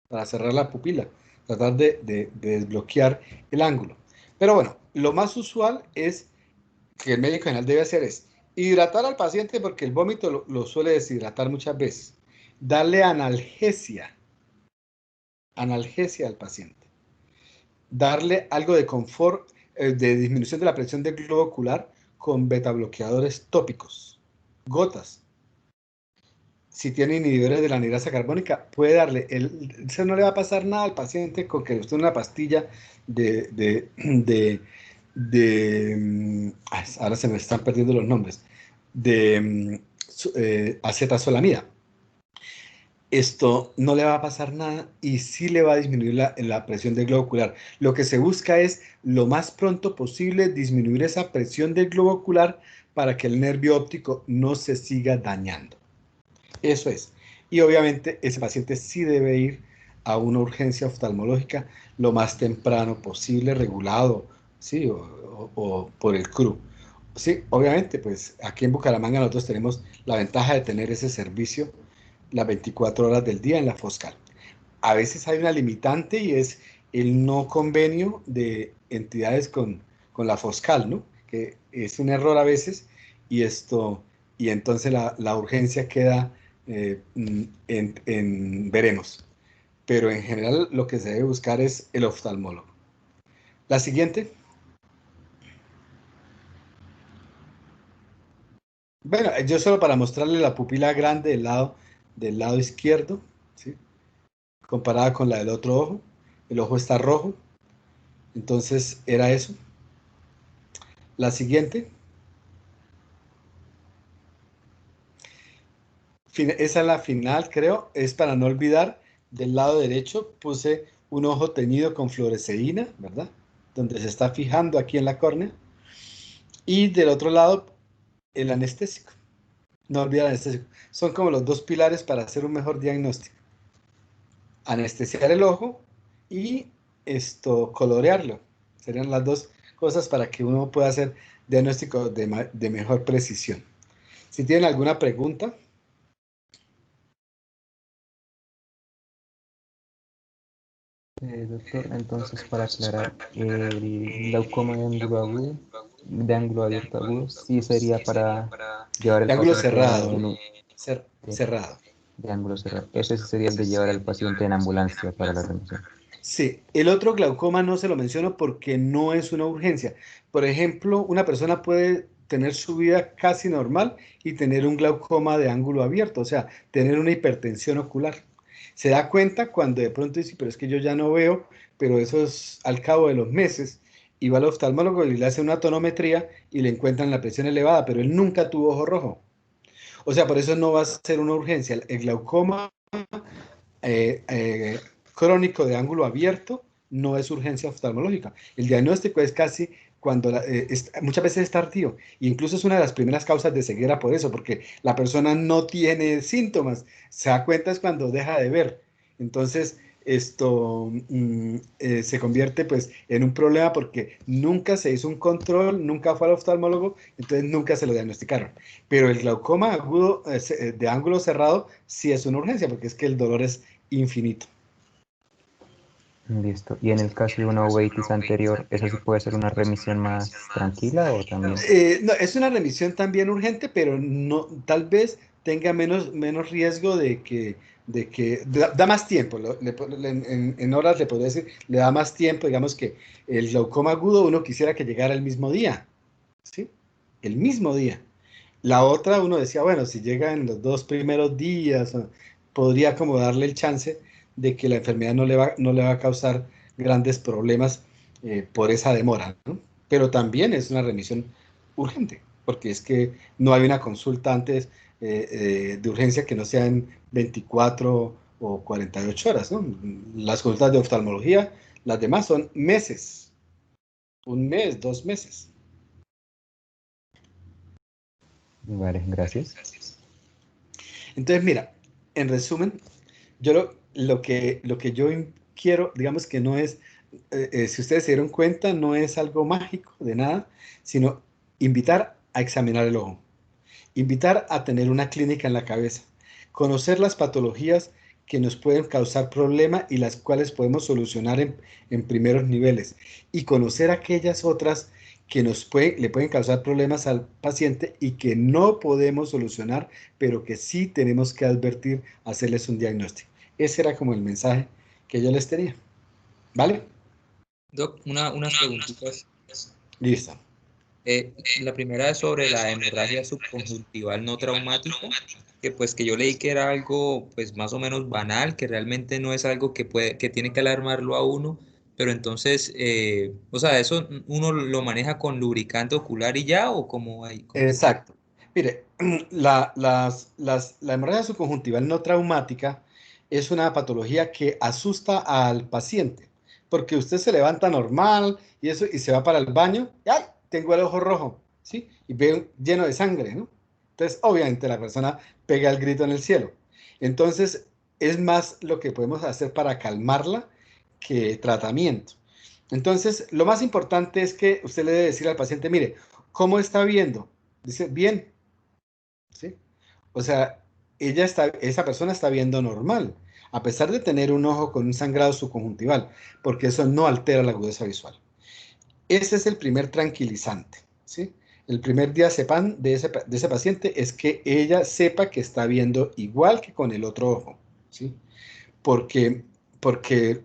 para cerrar la pupila, tratar de desbloquear el ángulo. Pero bueno, lo más usual es que el médico general debe hacer es hidratar al paciente, porque el vómito lo suele deshidratar muchas veces. Darle analgesia al paciente. Darle algo de confort, de disminución de la presión del globo ocular con betabloqueadores tópicos, gotas. si tiene inhibidores de la anhidrasa carbónica, puede darle, eso no le va a pasar nada al paciente con que usted una pastilla ahora se me están perdiendo los nombres, acetazolamida. Esto no le va a pasar nada y sí le va a disminuir la presión del globo ocular. Lo que se busca es, lo más pronto posible, disminuir esa presión del globo ocular para que el nervio óptico no se siga dañando. Eso es. Y obviamente ese paciente sí debe ir a una urgencia oftalmológica lo más temprano posible, regulado, ¿sí? O por el CRU. Sí, obviamente, pues aquí en Bucaramanga nosotros tenemos la ventaja de tener ese servicio las 24 horas del día en la Foscal. A veces hay una limitante y es el no convenio de entidades con la Foscal, ¿no? Que es un error a veces y entonces la urgencia queda veremos. Pero en general lo que se debe buscar es el oftalmólogo. La siguiente. Bueno, yo solo para mostrarle la pupila grande del lado izquierdo, ¿sí? Comparada con la del otro ojo. El ojo está rojo. Entonces era eso. La siguiente. Esa es la final, creo. Es para no olvidar. Del lado derecho puse un ojo teñido con fluoresceína, ¿verdad? Donde se está fijando aquí en la córnea. Y del otro lado, el anestésico. No olvidar el anestésico. Son como los dos pilares para hacer un mejor diagnóstico. Anestesiar el ojo y colorearlo. Serían las dos cosas para que uno pueda hacer diagnóstico de mejor precisión. Si tienen alguna pregunta. Doctor, entonces para aclarar, el glaucoma de ángulo abierto agudo, sí sería para llevar De al ángulo paciente cerrado. Cerrado. De ángulo cerrado. Ese sí sería el de llevar al paciente en ambulancia para la remisión. Sí, el otro glaucoma no se lo menciono porque no es una urgencia. Por ejemplo, una persona puede tener su vida casi normal y tener un glaucoma de ángulo abierto, o sea, tener una hipertensión ocular. Se da cuenta cuando de pronto dice, pero es que yo ya no veo, pero eso es al cabo de los meses, y va al oftalmólogo y le hace una tonometría y le encuentran la presión elevada, pero él nunca tuvo ojo rojo. O sea, por eso no va a ser una urgencia. El glaucoma crónico de ángulo abierto no es urgencia oftalmológica. El diagnóstico es casi cuando muchas veces es tardío, e incluso es una de las primeras causas de ceguera por eso, porque la persona no tiene síntomas, se da cuenta es cuando deja de ver. Entonces, se convierte pues en un problema porque nunca se hizo un control, nunca fue al oftalmólogo, entonces nunca se lo diagnosticaron. Pero el glaucoma agudo de ángulo cerrado sí es una urgencia, porque es que el dolor es infinito. Listo. Y en el caso de una uveitis anterior, ¿eso sí puede ser una remisión más tranquila o también? No, es una remisión también urgente, pero no, tal vez tenga menos riesgo de que da más tiempo. En horas le podría decir, le da más tiempo, digamos que el glaucoma agudo uno quisiera que llegara el mismo día, ¿sí? El mismo día. La otra uno decía, bueno, si llega en los 2 primeros días, podría como darle el chance de que la enfermedad no le va a causar grandes problemas por esa demora, ¿no? Pero también es una remisión urgente, porque es que no hay una consulta antes de urgencia que no sea en 24 o 48 horas, ¿no? Las consultas de oftalmología, las demás son meses, 1 mes, 2 meses. Vale, gracias. Entonces, mira, en resumen, yo lo que yo quiero, digamos que no es, si ustedes se dieron cuenta, no es algo mágico de nada, sino invitar a examinar el ojo, invitar a tener una clínica en la cabeza, conocer las patologías que nos pueden causar problema y las cuales podemos solucionar en primeros niveles, y conocer aquellas otras que le pueden causar problemas al paciente y que no podemos solucionar, pero que sí tenemos que advertir, hacerles un diagnóstico. Ese era como el mensaje que yo les tenía. ¿Vale? Doc, unas preguntitas. Listo. La primera es sobre la hemorragia subconjuntival no traumática, que pues que yo leí que era algo pues más o menos banal, que realmente no es algo que tiene que alarmarlo a uno, pero entonces, o sea, eso uno lo maneja con lubricante ocular y ya, o como hay. Exacto. Mire, la hemorragia subconjuntival no traumática es una patología que asusta al paciente, porque usted se levanta normal y eso y se va para el baño, y ¡ay! Tengo el ojo rojo, ¿sí? Y ve lleno de sangre, ¿no? Entonces, obviamente la persona pega el grito en el cielo. Entonces, es más lo que podemos hacer para calmarla que tratamiento. Entonces, lo más importante es que usted le debe decir al paciente, mire, ¿cómo está viendo? Dice, bien, ¿sí? O sea, esa persona está viendo normal, a pesar de tener un ojo con un sangrado subconjuntival, porque eso no altera la agudeza visual. Ese es el primer tranquilizante, ¿sí? El primer diazepam de ese paciente es que ella sepa que está viendo igual que con el otro ojo, ¿sí? Porque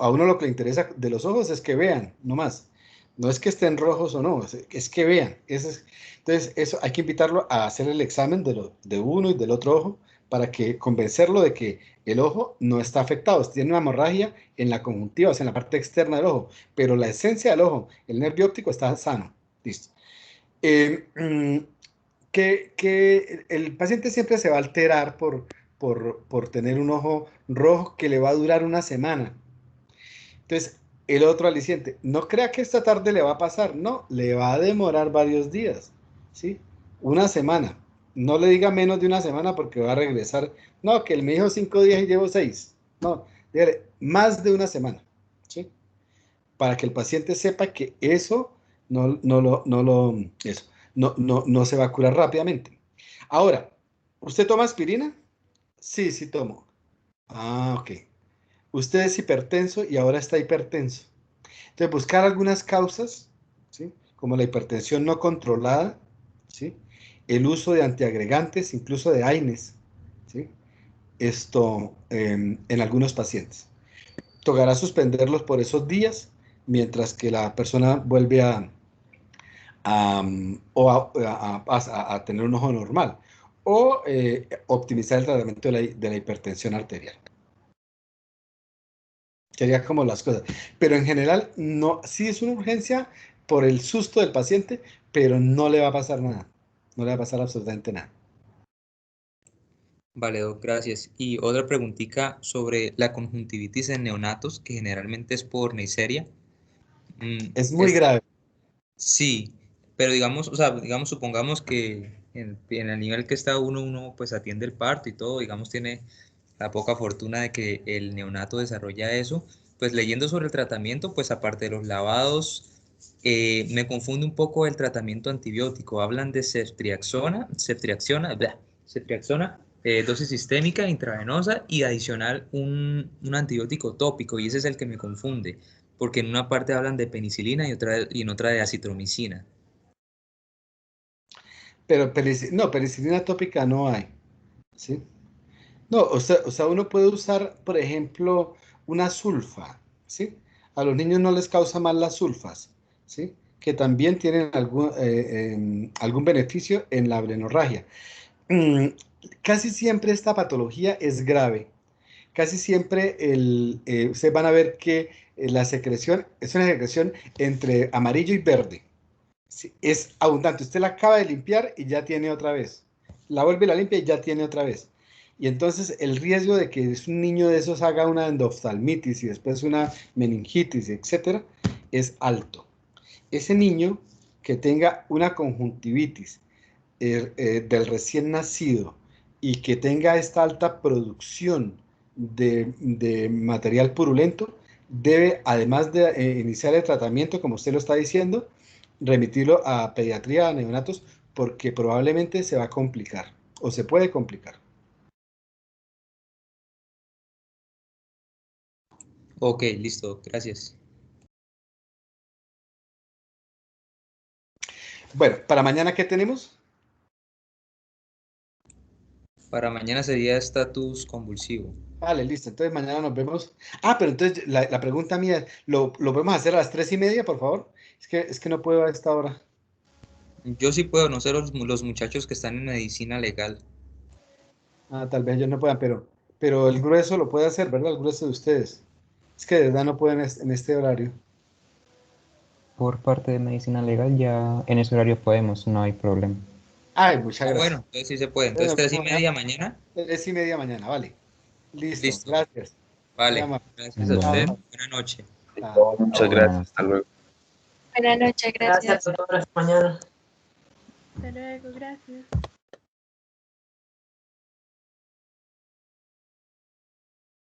a uno lo que le interesa de los ojos es que vean, no más. No es que estén rojos o no, es que vean. Entonces, eso hay que invitarlo a hacer el examen de uno y del otro ojo para que convencerlo de que el ojo no está afectado, tiene una hemorragia en la conjuntiva, o sea, en la parte externa del ojo, pero la esencia del ojo, el nervio óptico está sano. Listo. Eh, mm, que el paciente siempre se va a alterar por tener un ojo rojo que le va a durar una semana. Entonces, el otro aliciente, no crea que esta tarde le va a pasar, no, le va a demorar varios días, ¿sí? Una semana. No le diga menos de una semana porque va a regresar. No, que él me dijo 5 días y llevo 6. No, dígale, más de una semana, ¿sí? Para que el paciente sepa que eso no se va a curar rápidamente. Ahora, ¿usted toma aspirina? Sí, sí tomo. Ah, ok. Usted es hipertenso y ahora está hipertenso. Entonces, buscar algunas causas, ¿sí? Como la hipertensión no controlada, ¿sí? El uso de antiagregantes, incluso de AINES, ¿sí? Esto en algunos pacientes. Tocará suspenderlos por esos días mientras que la persona vuelve a tener un ojo normal o optimizar el tratamiento de la hipertensión arterial. Sería como las cosas. Pero en general, no, sí es una urgencia por el susto del paciente, pero no le va a pasar nada. No le va a pasar absolutamente nada. Vale, Doc, gracias. Y otra preguntita sobre la conjuntivitis en neonatos, que generalmente es por Neisseria. Es muy grave. Sí, pero digamos, o sea, digamos, supongamos que en el nivel que está uno pues atiende el parto y todo, digamos, tiene la poca fortuna de que el neonato desarrolla eso. Pues leyendo sobre el tratamiento, pues aparte de los lavados, me confunde un poco el tratamiento antibiótico. Hablan de ceftriaxona, dosis sistémica, intravenosa y adicional un antibiótico tópico, y ese es el que me confunde, porque en una parte hablan de penicilina y en otra de acitromicina. Pero penicilina tópica no hay, ¿sí? No, o sea, uno puede usar, por ejemplo, una sulfa, ¿sí? A los niños no les causa mal las sulfas, ¿sí? Que también tienen algún beneficio en la blenorragia. Casi siempre esta patología es grave. Casi siempre ustedes van a ver que la secreción es una secreción entre amarillo y verde. Sí, es abundante. Usted la acaba de limpiar y ya tiene otra vez. La vuelve y la limpia y ya tiene otra vez. Y entonces el riesgo de que un niño de esos haga una endoftalmitis y después una meningitis, etcétera, es alto. Ese niño que tenga una conjuntivitis del recién nacido y que tenga esta alta producción de material purulento, debe, además de iniciar el tratamiento, como usted lo está diciendo, remitirlo a pediatría, a neonatos, porque probablemente se va a complicar o se puede complicar. Ok, listo, gracias. Bueno, ¿para mañana qué tenemos? Para mañana sería estatus convulsivo. Vale, listo. Entonces mañana nos vemos. Ah, pero entonces la pregunta mía, ¿lo podemos hacer a las 3:30, por favor? Es que no puedo a esta hora. Yo sí puedo, no sé los muchachos que están en medicina legal. Ah, tal vez ellos no puedan, pero el grueso lo puede hacer, ¿verdad? El grueso de ustedes. Es que de verdad no pueden en este horario. Por parte de medicina legal ya en ese horario podemos, no hay problema. Ay, muchas Ah, bueno, gracias. entonces sí se puede. Entonces 3:30 mañana. 3:30 mañana, vale. Listo, Listo. gracias. Muy Vale. amable. Gracias a Chao. usted. Bueno, Buenas noches. Chao. Muchas gracias. Hasta luego. Buenas noches, gracias. Gracias, doctora. Hasta mañana. Hasta luego, gracias.